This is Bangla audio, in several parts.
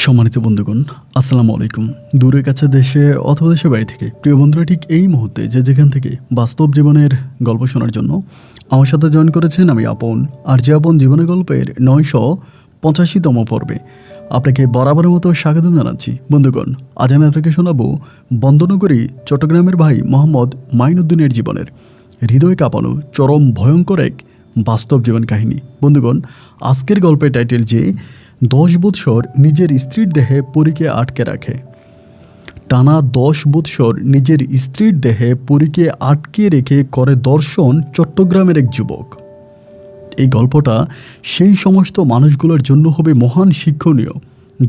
সম্মানিত বন্ধুগণ, আসসালামু আলাইকুম। দূরে কাছে দেশে অথবা দেশের বাইরে থেকে প্রিয় বন্ধুরা ঠিক এই মুহূর্তে যে যেখান থেকে বাস্তব জীবনের গল্প শোনার জন্য আমার সাথে জয়েন করেছেন আমি আপন। আর যে আপন জীবনের গল্পের 985তম পর্বে আপনাকে বরাবরের মতো স্বাগত জানাচ্ছি। বন্ধুগণ, আজ আমি আপনাকে শোনাবো বন্দনগরী চট্টগ্রামের ভাই মোহাম্মদ মাইনুদ্দিনের জীবনের হৃদয় কাঁপানো চরম ভয়ঙ্কর এক বাস্তব জীবন কাহিনী। বন্ধুগণ, আজকের গল্পের টাইটেল যে 10 বৎসর নিজের স্ত্রীর দেহে পরীকে আটকে রাখে। টানা 10 বৎসর নিজের স্ত্রীর দেহে পরীকে আটকে রেখে করে দর্শন চট্টগ্রামের এক যুবক। এই গল্পটা সেই সমস্ত মানুষগুলোর জন্য হবে মহান শিক্ষণীয়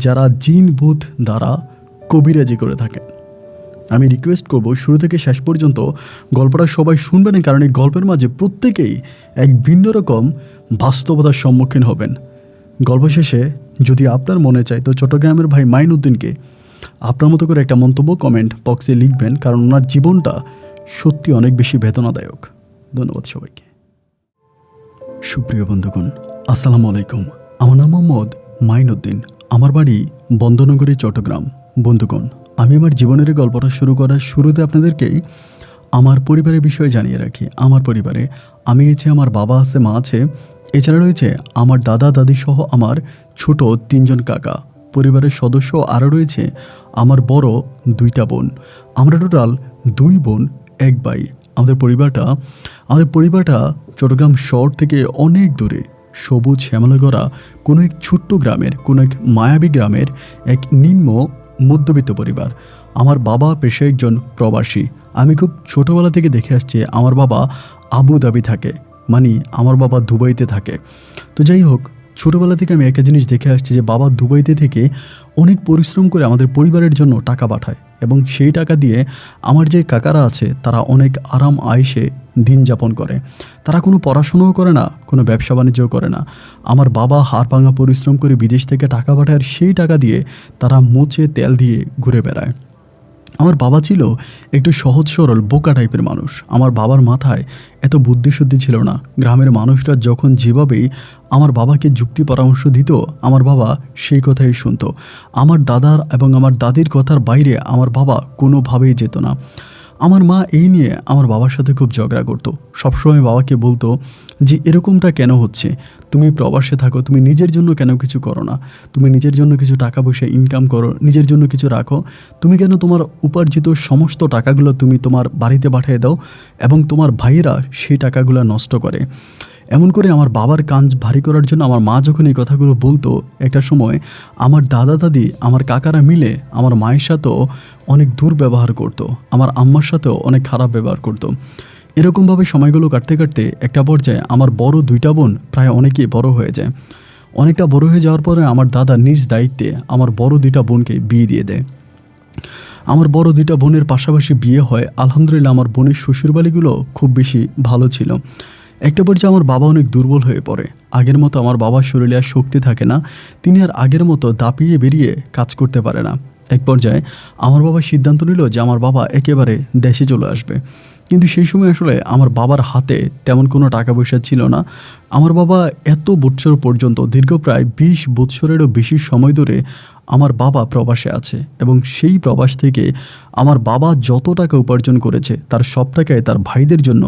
যারা জিন ভূত দ্বারা কবিরাজি করে থাকেন। আমি রিকোয়েস্ট করব শুরু থেকে শেষ পর্যন্ত গল্পটা সবাই শুনবেন, কারণ এই গল্পের মাঝে প্রত্যেকেই এক ভিন্ন রকম বাস্তবতার সম্মুখীন হবেন। গল্প শেষে যদি আপনার মনে চায় তো চট্টগ্রামের ভাই মাইনুদ্দিনকে আপনার মতো করে একটা মন্তব্য কমেন্ট বক্সে লিখবেন, কারণ ওনার জীবনটা সত্যি অনেক বেশি বেদনাদায়ক। ধন্যবাদ সবাইকে। সুপ্রিয় বন্ধুগণ, আসসালামু আলাইকুম। আমার নাম মোহাম্মদ মাইনুদ্দিন, আমার বাড়ি বন্দনগরী চট্টগ্রাম। বন্ধুগণ, আমি আমার জীবনের গল্পটা শুরু করার শুরুতে আপনাদেরকেই আমার পরিবারের বিষয়ে জানিয়ে রাখি। আমার পরিবারে আমি আছে, আমার বাবা আছে, মা আছে, এছাড়া রয়েছে আমার দাদা দাদি সহ আমার ছোট 3জন কাকা। পরিবারের সদস্য আরও রয়েছে আমার বড় 2টা বোন। আমরা টোটাল 2 বোন 1 ভাই। আমাদের পরিবারটা চট্টগ্রাম শহর থেকে অনেক দূরে সবুজ শ্যামলাগড়া কোনো এক ছোট্ট গ্রামের, কোনো এক মায়াবী গ্রামের এক নিম্ন মধ্যবিত্ত পরিবার। আমার বাবা পেশায় একজন প্রবাসী। আমি খুব ছোটোবেলা থেকে দেখে আসছি আমার বাবা আবুধাবি থাকে, মানে আমার বাবা দুবাইতে থাকে। তো যাই হোক, ছোটোবেলা থেকে আমি একটা জিনিস দেখে আসছি যে বাবা দুবাইতে থেকে অনেক পরিশ্রম করে আমাদের পরিবারের জন্য টাকা পাঠায়, এবং সেই টাকা দিয়ে আমার যে কাকারা আছে তারা অনেক আরাম আয়েশে দিন যাপন করে। তারা কোনো পড়াশুনোও করে না, কোনো ব্যবসা বাণিজ্যও করে না। আমার বাবা হাড় ভাঙা পরিশ্রম করে বিদেশ থেকে টাকা পাঠায়, আর সেই টাকা দিয়ে তারা মুছে তেল দিয়ে ঘুরে বেড়ায়। আমার বাবা ছিল একটু সহজ সরল বোকা টাইপের মানুষ। আমার বাবার মাথায় এত বুদ্ধিশুদ্ধি ছিল না। গ্রামের মানুষরা যখন যেভাবেই আমার বাবাকে যুক্তি পরামর্শ দিত, আমার বাবা সেই কথাই শুনতো। আমার দাদার এবং আমার দাদির কথার বাইরে আমার বাবা কোনোভাবেই যেত না। আমার মা এই নিয়ে আমার বাবার সাথে খুব ঝগড়া করতো। সবসময় বাবাকে বলতো যে এরকমটা কেন হচ্ছে, তুমি প্রবাসে থাকো, তুমি নিজের জন্য কেন কিছু করো না, তুমি নিজের জন্য কিছু টাকা পয়সা ইনকাম করো, নিজের জন্য কিছু রাখো, তুমি কেন তোমার উপার্জিত সমস্ত টাকাগুলো তুমি তোমার বাড়িতে পাঠিয়ে দাও এবং তোমার ভাইয়েরা সেই টাকাগুলো নষ্ট করে। এমন করে আমার বাবার কান ভারী করার জন্য আমার মা যখন এই কথাগুলো বলতো, একটা সময় আমার দাদা দাদি আমার কাকারা মিলে আমার মায়ের সাথেও অনেক দুর্ব্যবহার করতো, আমার আম্মার সাথেও অনেক খারাপ ব্যবহার করতো। এরকমভাবে সময়গুলো কাটতে কাটতে একটা পর্যায়ে আমার বড় 2টা বোন প্রায় অনেকেই বড় হয়ে যায়। অনেকটা বড় হয়ে যাওয়ার পরে আমার দাদা নিজ দায়িত্বে আমার বড় 2টা বোনকে বিয়ে দিয়ে দেয়। আমার বড় 2টা বোনের পাশাপাশি বিয়ে হয়। আলহামদুলিল্লাহ, আমার বোনের শ্বশুরবাড়িগুলো খুব বেশি ভালো ছিল। একটা পর্যায়ে আমার বাবা অনেক দুর্বল হয়ে পড়ে। আগের মতো আমার বাবার শরীরে আর শক্তি থাকে না, তিনি আর আগের মতো দাপিয়ে বেরিয়ে কাজ করতে পারে না। এক পর্যায়ে আমার বাবা সিদ্ধান্ত নিল যে আমার বাবা একেবারে দেশে চলে আসবে। কিন্তু সেই সময় আসলে আমার বাবার হাতে তেমন কোনো টাকা পয়সা ছিল না। আমার বাবা এত বৎসর পর্যন্ত, দীর্ঘ প্রায় 20 বৎসরেরও বেশি সময় ধরে আমার বাবা প্রবাসে আছে, এবং সেই প্রবাস থেকে আমার বাবা যত টাকা উপার্জন করেছে তার সব টাকায় তার ভাইদের জন্য,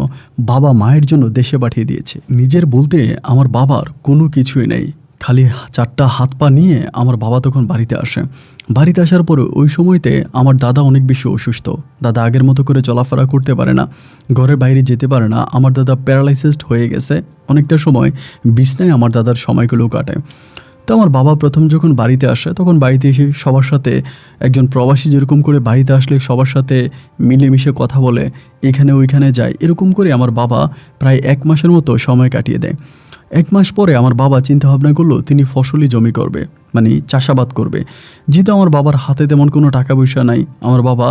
বাবা মায়ের জন্য দেশে পাঠিয়ে দিয়েছে। নিজের বলতে আমার বাবার কোনো কিছুই নেই, খালি 4টা হাত পা নিয়ে আমার বাবা তখন বাড়িতে আসে। বাড়িতে আসার পরে ওই সময়তে আমার দাদা অনেক বেশি অসুস্থ। দাদা আগের মতো করে চলাফেরা করতে পারে না, ঘরের বাইরে যেতে পারে না। আমার দাদা প্যারালাইসিসড হয়ে গেছে। অনেকটা সময় বিছনায় আমার দাদার সময়গুলো কাটে। তো আমার বাবা প্রথম যখন বাড়িতে আসে, তখন বাড়িতে এসে সবার সাথে, একজন প্রবাসী যেরকম করে বাড়িতে আসলে সবার সাথে মিলেমিশে কথা বলে, এখানে ওইখানে যায়, এরকম করে আমার বাবা প্রায় 1 মাসের মতো সময় কাটিয়ে দেয়। 1 মাস পরে আমার বাবা চিন্তা ভাবনা করলো তিনি ফসলি জমি করবে, মানে চাষাবাদ করবে। যেহেতু আমার বাবার হাতে তেমন কোনো টাকা পয়সা নাই, আমার বাবা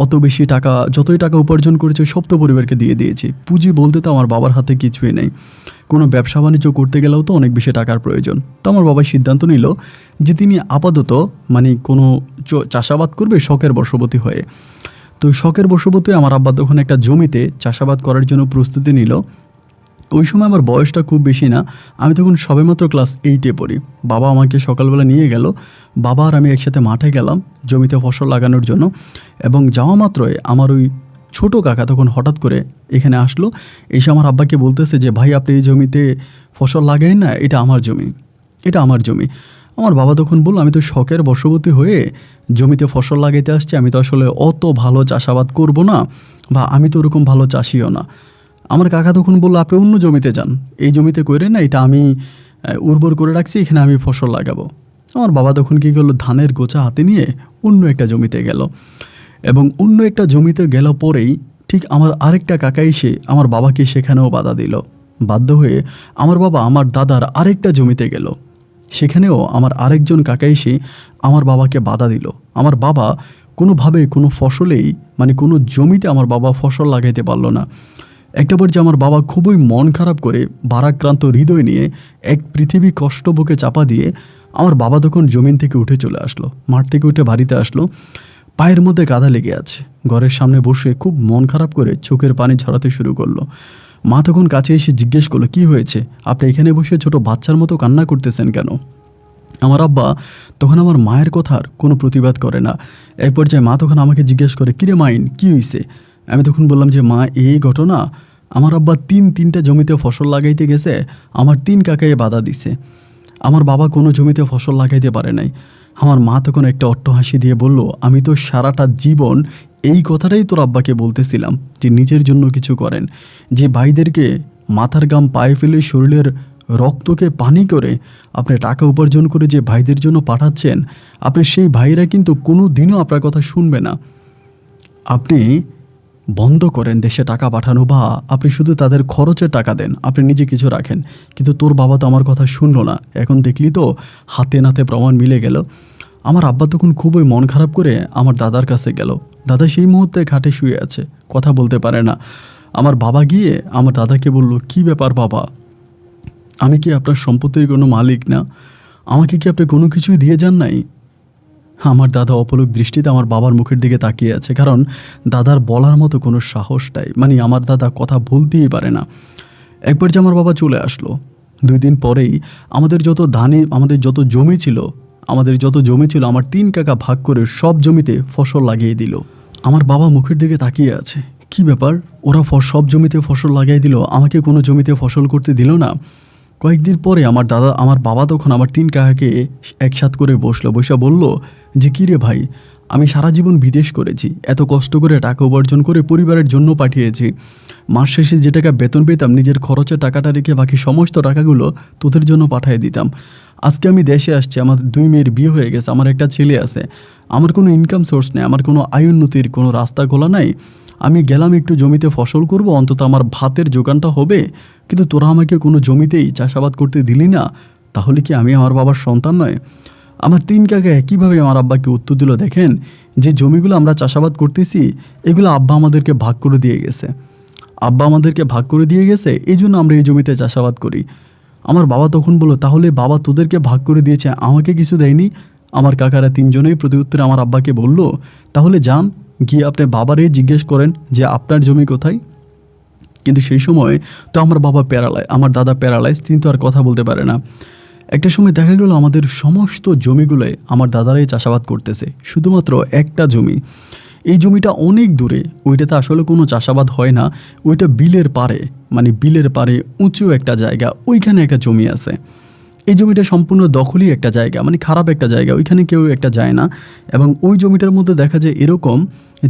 অত বেশি টাকা, যতই টাকা উপার্জন করেছে সব তো পরিবারকে দিয়ে দিয়েছে। পুঁজি বলতে তো আমার বাবার হাতে কিছুই নেই। কোনো ব্যবসা বাণিজ্য করতে গেলেও তো অনেক বেশি টাকার প্রয়োজন। তো আমার বাবা সিদ্ধান্ত নিল যে তিনি আপাতত মানে কোনো চাষাবাদ করবে শখের বশবর্তী হয়ে। তো শখের বশবর্তী আমার আব্বা তখন একটা জমিতে চাষাবাদ করার জন্য প্রস্তুতি নিল। ওই সময় আমার বয়সটা খুব বেশি না, আমি তখন সবেমাত্র ক্লাস 8-এ পড়ি। বাবা আমাকে সকালবেলা নিয়ে গেল, বাবা আর আমি একসাথে মাঠে গেলাম জমিতে ফসল লাগানোর জন্য। এবং যাওয়া মাত্রই আমার ওই ছোট কাকা তখন হঠাৎ করে এখানে আসলো, এসে আমার আব্বাকে বলতেছে যে ভাই আপনি এই জমিতে ফসল লাগাই না, এটা আমার জমি, এটা আমার জমি। আমার বাবা তখন বলল আমি তো শখের বশবর্তী হয়ে জমিতে ফসল লাগাইতে আসছি, আমি তো আসলে অত ভালো চাষাবাদ করব না, বা আমি তো ওরকম ভালো চাষিও না। আমার কাকা তখন বলল আপনি অন্য জমিতে যান, এই জমিতে করে না, এটা আমি উর্বর করে রাখছি, এখানে আমি ফসল লাগাবো। আমার বাবা তখন কী করলো, ধানের গোছা হাতে নিয়ে অন্য একটা জমিতে গেল। এবং অন্য একটা জমিতে গেল পরেই ঠিক আমার আরেকটা কাকা এসে আমার বাবাকে সেখানেও বাধা দিল। বাধ্য হয়ে আমার বাবা আমার দাদার আরেকটা জমিতে গেল, সেখানেও আমার আরেকজন কাকা এসে আমার বাবাকে বাধা দিল। আমার বাবা কোনোভাবে কোনো ফসলেই মানে কোনো জমিতে আমার বাবা ফসল লাগাইতে পারলো না। একটা পর্যায়ে আমার বাবা খুবই মন খারাপ করে ভারাক্রান্ত হৃদয় নিয়ে এক পৃথিবী কষ্ট বুকে চাপা দিয়ে আমার বাবা তখন জমিন থেকে উঠে চলে আসলো, মাঠ থেকে উঠে বাড়িতে আসলো। পায়ের মধ্যে কাদা লেগে আছে, ঘরের সামনে বসে খুব মন খারাপ করে চোখের পানি ঝরাতে শুরু করলো। মা তখন কাছে এসে জিজ্ঞেস করলো কী হয়েছে, আপনি এখানে বসে ছোট বাচ্চার মতো কান্না করতেছেন কেন? আমার আব্বা তখন আমার মায়ের কথার কোনো প্রতিবাদ করে না। এক পর্যায়ে মা তখন আমাকে জিজ্ঞেস করে কিরে মাইন কী হয়েছে? আমি তখন বললাম যে মা এই ঘটনা, আমার আব্বা তিনটা জমিতে ফসল লাগাইতে গেছে, আমার 3 কাকায় বাধা দিছে, আমার বাবা কোনো জমিতে ফসল লাগাইতে পারে নাই। আমার মা তখন একটা অট্টহাসি দিয়ে বলল আমি তো সারাটা জীবন এই কথাটাই তোর আব্বাকে বলতেছিলাম যে নিজের জন্য কিছু করেন, যে ভাইদেরকে মাথার গাম পায়ে ফেলে শরীরের রক্তকে পানি করে আপনি টাকা উপার্জন করে যে ভাইদের জন্য পাঠাচ্ছেন, আপনি সেই ভাইরা কিন্তু কোনো দিনও আপনার কথা শুনবে না। আপনি বন্ধ করেন দেশে টাকা পাঠানো, বা আপনি শুধু তাদের খরচের টাকা দেন, আপনি নিজে কিছু রাখেন। কিন্তু তোর বাবা তো আমার কথা শুনলো না, এখন দেখলি তো হাতে নাতে প্রমাণ মিলে গেল। আমার আব্বা তখন খুবই মন খারাপ করে আমার দাদার কাছে গেল। দাদা সেই মুহূর্তে খাটে শুয়ে আছে, কথা বলতে পারে না। আমার বাবা গিয়ে আমার দাদাকে বলল কী ব্যাপার বাবা, আমি কি আপনার সম্পত্তির কোনো মালিক না? আমাকে কি আপনি কোনো কিছুই দিয়ে যান নাই? আমার দাদা অপলক দৃষ্টিতে আমার বাবার মুখের দিকে তাকিয়ে আছে, কারণ দাদার বলার মতো কোনো সাহস নাই, মানে আমার দাদা কথা বলতেই পারে না। একবার যে আমার বাবা চলে আসলো, 2 দিন পরেই আমাদের যত জমি ছিল আমার 3 কাকা ভাগ করে সব জমিতে ফসল লাগিয়ে দিল। আমার বাবা মুখের দিকে তাকিয়ে আছে, কি ব্যাপার, ওরা সব জমিতে ফসল লাগিয়ে দিল, আমাকে কোনো জমিতে ফসল করতে দিল না? কয়েকদিন পরে আমার বাবা তখন আমার 3 কাকাকে একসাথ করে বসে বলল যে কী রে ভাই, আমি সারা জীবন বিদেশ করেছি, এত কষ্ট করে টাকা উপার্জন করে পরিবারের জন্য পাঠিয়েছি, মাস শেষে যে টাকা বেতন পেতাম নিজের খরচের টাকাটা রেখে বাকি সমস্ত টাকাগুলো তোদের জন্য পাঠিয়ে দিতাম। আজকে আমি দেশে আসছি, আমার 2 মেয়ের বিয়ে হয়ে গেছে, আমার একটা ছেলে আছে, আমার কোনো ইনকাম সোর্স নেই, আমার কোনো আয় উন্নতির কোনো রাস্তা খোলা নাই। আমি গেলাম একটু জমিতে ফসল করব, অন্তত আমার ভাতের যোগানটা হবে, কিন্তু তোরা আমাকে কোনো জমিতেই চাষাবাদ করতে দিলি না, তাহলে কি আমি আমার বাবার সন্তান নয়? আমার 3 কাকা কীভাবে আমার আব্বাকে উত্তর দিল, দেখেন যে জমিগুলো আমরা চাষাবাদ করতেছি এগুলো আব্বা আমাদেরকে ভাগ করে দিয়ে গেছে, এই জন্য আমরা এই জমিতে চাষাবাদ করি। আমার বাবা তখন বলল তাহলে বাবা তোদেরকে ভাগ করে দিয়েছে, আমাকে কিছু দেয়নি? আমার কাকারা 3 জনেই প্রতি উত্তরে আমার আব্বাকে বলল তাহলে যান গিয়ে আপনি বাবারে জিজ্ঞেস করেন যে আপনার জমি কোথায়। কিন্তু সেই সময় তো আমার দাদা প্যারালাইজ, তিনি তো আর কথা বলতে পারে না। একটা সময় দেখা গেল আমাদের সমস্ত জমিগুলোয় আমার দাদারাই চাষাবাদ করতেছে, শুধুমাত্র একটা জমি, এই জমিটা অনেক দূরে, ওইটাতে আসলে কোনো চাষাবাদ হয় না, ওইটা বিলের পারে উঁচু একটা জায়গা, ওইখানে একটা জমি আছে। এই জমিটা সম্পূর্ণ দখলই একটা জায়গা, মানে খারাপ একটা জায়গা, ওইখানে কেউ একটা যায় না। এবং ওই জমিটার মধ্যে দেখা যায় এরকম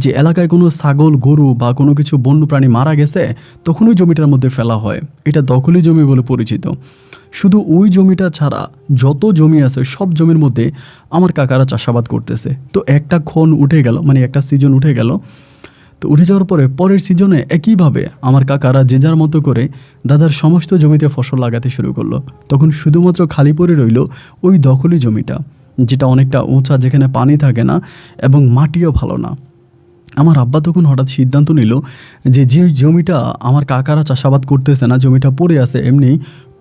যে এলাকায় কোনো ছাগল গরু বা কোনো কিছু বন্য প্রাণী মারা গেছে তখন ওই জমিটার মধ্যে ফেলা হয়, এটা দখলি জমি বলে পরিচিত। শুধু ওই জমিটা ছাড়া যত জমি আছে সব জমির মধ্যে আমার কাকারা চাষাবাদ করতেছে। তো একটা একটা সিজন উঠে গেল। তো উঠে যাওয়ার পরের সিজনে একইভাবে আমার কাকারা যে যার মতো করে দাদার সমস্ত জমিতে ফসল লাগাতে শুরু করলো। তখন শুধুমাত্র খালি পড়ে রইল ওই দখলি জমিটা, যেটা অনেকটা উঁচা, যেখানে পানি থাকে না এবং মাটিও ভালো না। আমার আব্বা তখন হঠাৎ সিদ্ধান্ত নিল যে জমিটা আমার কাকারা চাষাবাদ করতেছে না, জমিটা পড়ে আছে এমনি,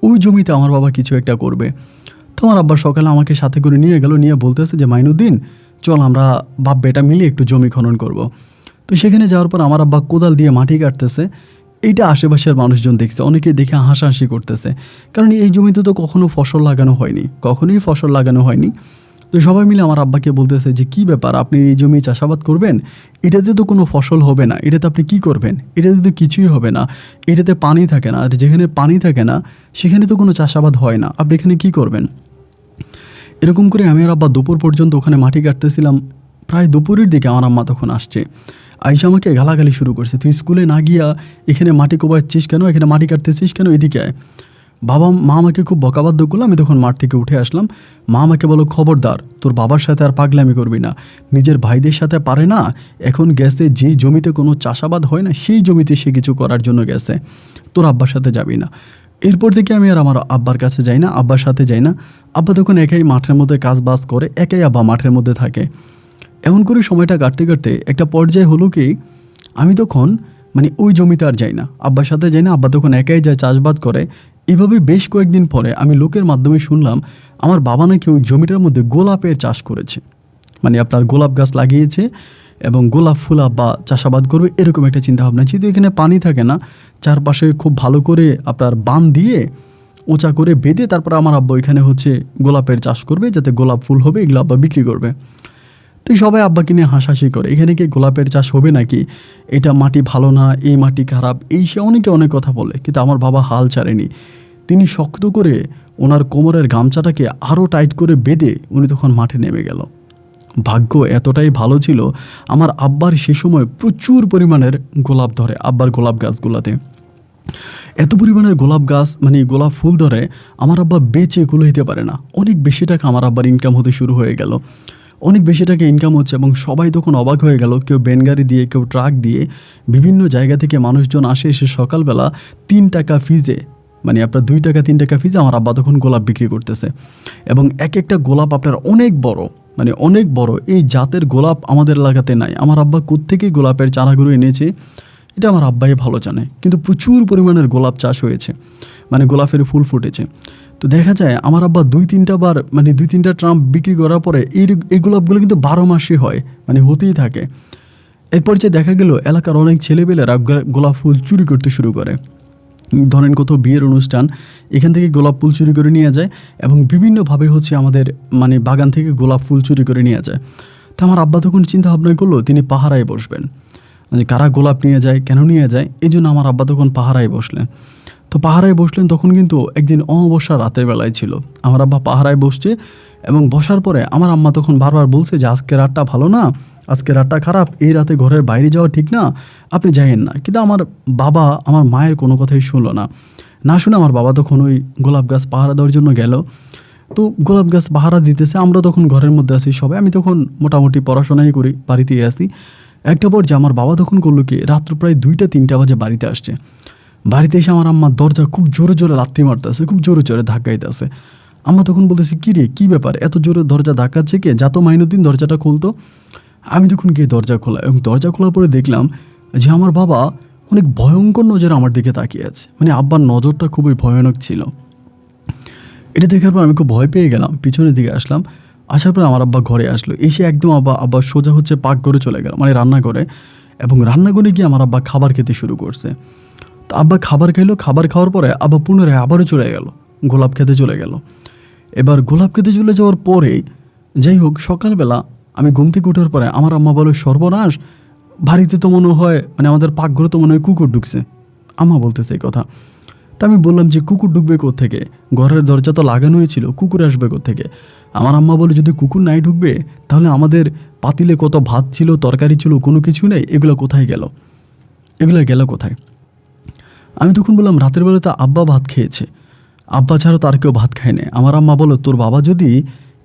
ওই জমিতে আমার বাবা কিছু একটা করবে। তো আমার আব্বা সকালে আমাকে সাথে করে নিয়ে বলতেছে যে মাইনুদ্দিন চল আমরা বাপ বেটা মিলে একটু জমি খনন করব। তো সেখানে যাওয়ার পর আমার আব্বা কোদাল দিয়ে মাটি কাটতেছে, এইটা আশেপাশের মানুষজন দেখছে, অনেকে দেখে হাসাহাসি করতেছে, কারণ এই জমিতে তো কখনো ফসল লাগানো হয়নি, কখনোই ফসল লাগানো হয়নি। তো সবাই মিলে আমার আব্বাকে বলতেছে যে কী ব্যাপার, আপনি এই জমি চাষাবাদ করবেন, এটাতে তো কোনো ফসল হবে না, এটাতে আপনি কি করবেন, এটাতে তো কিছুই হবে না, এটাতে পানি থাকে না, আর যেখানে পানি থাকে না সেখানে তো কোনো চাষাবাদ হয় না, আপনি এখানে কি করবেন। এরকম করে আমি আর আব্বা দুপুর পর্যন্ত ওখানে মাটি কাটতেছিলাম। প্রায় দুপুরের দিকে আমার আম্মা তখন আসছে, আইসা আমাকে গালাগালি শুরু করছে, তুই স্কুলে না গিয়া এখানে মাটি কোবাচ্ছিস কেন, এখানে মাটি কাটতেছিস কেন, এদিকে আয়। মা আমাকে খুব বকাবাদ্য করলো। আমি তখন মাঠ থেকে উঠে আসলাম। মা আমাকে বলো, খবরদার, তোর বাবার সাথে আর পাগলামি করবি না, নিজের ভাইদের সাথে পারে না, এখন গেছে যেই জমিতে কোনো চাষাবাদ হয় না সেই জমিতে সে কিছু করার জন্য গেছে, তোর আব্বার সাথে যাবি না। এরপর থেকে আমি আর আমার আব্বার কাছে যাই না, আব্বার সাথে যাই না। আব্বা তখন একাই মাঠের মধ্যে কাজ বাজ করে, একাই আব্বা মাঠের মধ্যে থাকে। এমন করে সময়টা কাটতে কাটতে একটা পর্যায়ে হলো কি, আমি তখন ওই জমিতে আর যাই না, আব্বার সাথে যাই না, আব্বা তখন একাই যায় চাষবাদ করে। এইভাবে বেশ কয়েকদিন পরে আমি লোকের মাধ্যমে শুনলাম আমার বাবা নাকি ওই জমিটার মধ্যে গোলাপের চাষ করেছে, আপনার গোলাপ গাছ লাগিয়েছে এবং গোলাপ ফুল আব্বা চাষাবাদ করবে, এরকম একটা চিন্তাভাবনা। যেহেতু এখানে পানি থাকে না, চারপাশে খুব ভালো করে আপনার বাঁধ দিয়ে উঁচা করে বেঁধে তারপর আমার আব্বা ওইখানে গোলাপের চাষ করবে, যাতে গোলাপ ফুল হবে, এগুলো আব্বা বিক্রি করবে। তো সবাই আব্বাকে নিয়ে হাসাহাসি করে, এখানে কি গোলাপের চাষ হবে নাকি, এটা মাটি ভালো না, এই মাটি খারাপ, এই সে অনেকে অনেক কথা বলে। কিন্তু আমার বাবা হাল ছাড়েনি, তিনি শক্ত করে ওনার কোমরের গামছাটাকে আরও টাইট করে বেঁধে উনি তখন মাঠে নেমে গেল। ভাগ্য এতটাই ভালো ছিল, আমার আব্বার সে সময় প্রচুর পরিমাণের গোলাপ ধরে, আব্বার গোলাপ গাছগুলোতে এত পরিমাণের গোলাপ গাছ, গোলাপ ফুল ধরে আমার আব্বা বেচে কুলাইতে পারে না। অনেক বেশি টাকা আমার আব্বার ইনকাম হতে শুরু হয়ে গেল, অনেক বেশি টাকা ইনকাম হচ্ছে। এবং সবাই তখন অবাক হয়ে গেল, কেউ ব্যানগাড়ি দিয়ে, কেউ ট্রাক দিয়ে, বিভিন্ন জায়গা থেকে মানুষজন আসে, এসে সকালবেলা 3 টাকা ফিজে, আপনার 2 টাকা 3 টাকা ফিজে আমার আব্বা তখন গোলাপ বিক্রি করতেছে। এবং এক একটা গোলাপ আপনার অনেক বড়, অনেক বড়। এই জাতের গোলাপ আমাদের এলাকাতে নাই। আমার আব্বা কোত্থেকে গোলাপের চারাগুলো এনেছে এটা আমার আব্বাই ভালো জানে, কিন্তু প্রচুর পরিমাণের গোলাপ চাষ হয়েছে, গোলাপের ফুল ফুটেছে। তো দেখা যায় আমার আব্বা 2-3টা বার 2-3টা ট্রাম বিক্রি করার পরে এই গোলাপগুলো কিন্তু 12 মাসই হয়, হতেই থাকে। এরপর যে দেখা গেল এলাকার অনেক ছেলেপেলেরা গোলাপ ফুল চুরি করতে শুরু করে। ধরেন কোথাও বিয়ের অনুষ্ঠান, এখান থেকে গোলাপ ফুল চুরি করে নিয়ে যায় এবং বিভিন্নভাবে আমাদের বাগান থেকে গোলাপ ফুল চুরি করে নিয়ে যায়। তো আমার আব্বা তখন চিন্তা ভাবনা করলো তিনি পাহারায় বসবেন, কারা গোলাপ নিয়ে যায়, কেন নিয়ে যায়, এই জন্য আমার আব্বা তখন পাহারায় বসলেন। তো পাহারায় বসলেন, তখন কিন্তু একদিন অমাবস্যা রাতের বেলায় ছিল। আমার আব্বা পাহারায় বসছে এবং বসার পরে আমার আম্মা তখন বারবার বলছে যে আজকে রাতটা ভালো না, আজকে রাতটা খারাপ, এই রাতে ঘরের বাইরে যাওয়া ঠিক না, আপনি যাইয়েন না। কিন্তু আমার বাবা আমার মায়ের কোনো কথাই শুনলো না শুনে আমার বাবা তখন ওই গোলাপ গাছ পাহারা দেওয়ার জন্য গেল। তো গোলাপ গাছ পাহারা দিতেছে, আমরা তখন ঘরের মধ্যে আছি সবাই, আমি তখন মোটামুটি পড়াশোনাই করি, বাড়িতেই আসি। একটা পর্যায়ে আমার বাবা তখন করলো কি, রাত্র প্রায় 2টা-3টা বাজে বাড়িতে আসছে। বাড়িতে এসে আমার আম্মা দরজা খুব জোরে জোরে লাথি মারতেছে, খুব জোরে জোরে ধাক্কাইতেছে। আম্মা তখন বলতেছে, কী রে, কী ব্যাপার, এত জোরে দরজা ধাক্কাচ্ছে কে, যা তো মাইনুদ্দিন দরজাটা খুলতো। আমি তখন গিয়ে দরজা খোলা, এবং দরজা খোলার পরে দেখলাম যে আমার বাবা অনেক ভয়ঙ্কর নজরে আমার দিকে তাকিয়ে আছে। আব্বার নজরটা খুবই ভয়ানক ছিল। এটা দেখার পর আমি খুব ভয় পেয়ে গেলাম, পিছনের দিকে আসলাম। আসার পর আমার আব্বা ঘরে আসলো, এসে একদম আব্বা সোজা পাকঘরে চলে গেল, রান্নাঘরে। এবং রান্নাঘরে গিয়ে আমার আব্বা খাবার খেতে শুরু করছে। তো আব্বা খাবার খাইলো, খাবার খাওয়ার পরে আব্বা পুনরায় আবারও চলে গেল, গোলাপ খেতে চলে গেল। এবার গোলাপ খেতে চলে যাওয়ার পরে যাই হোক, সকালবেলা আমি ঘুম থেকে ওঠার পরে আমার আম্মা বলে, সর্বনাশ, বাড়িতে তো মনে হয় আমাদের পাকঘরে তো মনে হয় কুকুর ঢুকছে। আম্মা বলতেছে এই কথা। তা আমি বললাম যে কুকুর ঢুকবে কোত্থেকে, ঘরের দরজা তো লাগানোই ছিল, কুকুর আসবে কোত্থেকে। আমার আম্মা বলে, যদি কুকুর নাই ঢুকবে তাহলে আমাদের পাতিলে কত ভাত ছিল, তরকারি ছিল, কোনো কিছু নেই, এগুলো কোথায় গেল, এগুলো গেল কোথায়। আমি তখন বললাম, রাতের বেলা তো আব্বা ভাত খেয়েছে, আব্বা ছাড়া তো আর কেউ ভাত খায় না। আমার আম্মা বলো, তোর বাবা যদি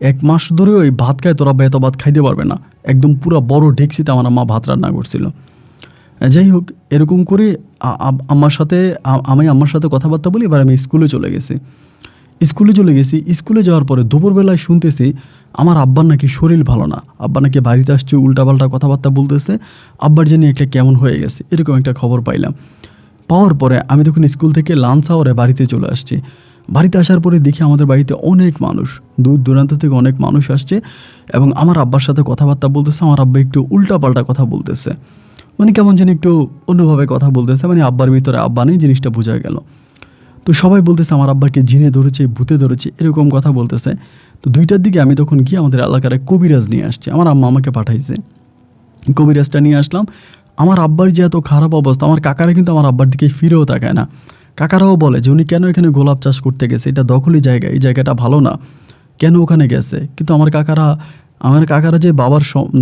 1 মাস ধরে ওই ভাত খায়, তোর আব্বা এত ভাত খাইতে পারবে না। একদম পুরো বড় ডেকচিতে আমার আম্মা ভাত রান্না করছিল। যাই হোক, এরকম করে আম্মার সাথে কথাবার্তা বলি। এবার আমি স্কুলে চলে গেছি। স্কুলে যাওয়ার পরে দুপুরবেলায় শুনতেছি আমার আব্বার নাকি শরীর ভালো না, আব্বা নাকি বাড়িতে আসছে, উল্টাপাল্টা কথাবার্তা বলতেছে, আব্বার জানি একটা কেমন হয়ে গেছে, এরকম একটা খবর পাইলাম। পাওয়ার পরে আমি তখন স্কুল থেকে লাঞ্চ আওয়ারে বাড়িতে চলে আসছি। বাড়িতে আসার পরে দেখি আমাদের বাড়িতে অনেক মানুষ, দূর দূরান্ত থেকে অনেক মানুষ আসছে এবং আমার আব্বার সাথে কথাবার্তা বলতেছে। আমার আব্বা একটু উল্টাপাল্টা কথা বলতেছে, মানে কেমন যেন একটু অন্যভাবে কথা বলতেছে, মানে আব্বার ভিতরে আব্বা নেই, জিনিসটা বোঝা গেল। তো সবাই বলতেছে আমার আব্বাকে জিনে ধরেছে, ভূতে ধরেছে, এরকম কথা বলতেছে। তো 2টার দিকে আমি তখন গিয়ে আমাদের এলাকার এক কবিরাজ নিয়ে আসছি, আমার আম্মা আমাকে পাঠাইছে। কবিরাজটা নিয়ে আসলাম। আমার আব্বার যে এত খারাপ অবস্থা, আমার কাকারা কিন্তু আমার আব্বার দিকে ফিরেও তাকায় না। কাকারাও বলে যে উনি কেন এখানে গোলাপ চাষ করতে গেছে, এটা দখলি জায়গা, এই জায়গাটা ভালো না, কেন ওখানে গেছে। কিন্তু আমার কাকারা যে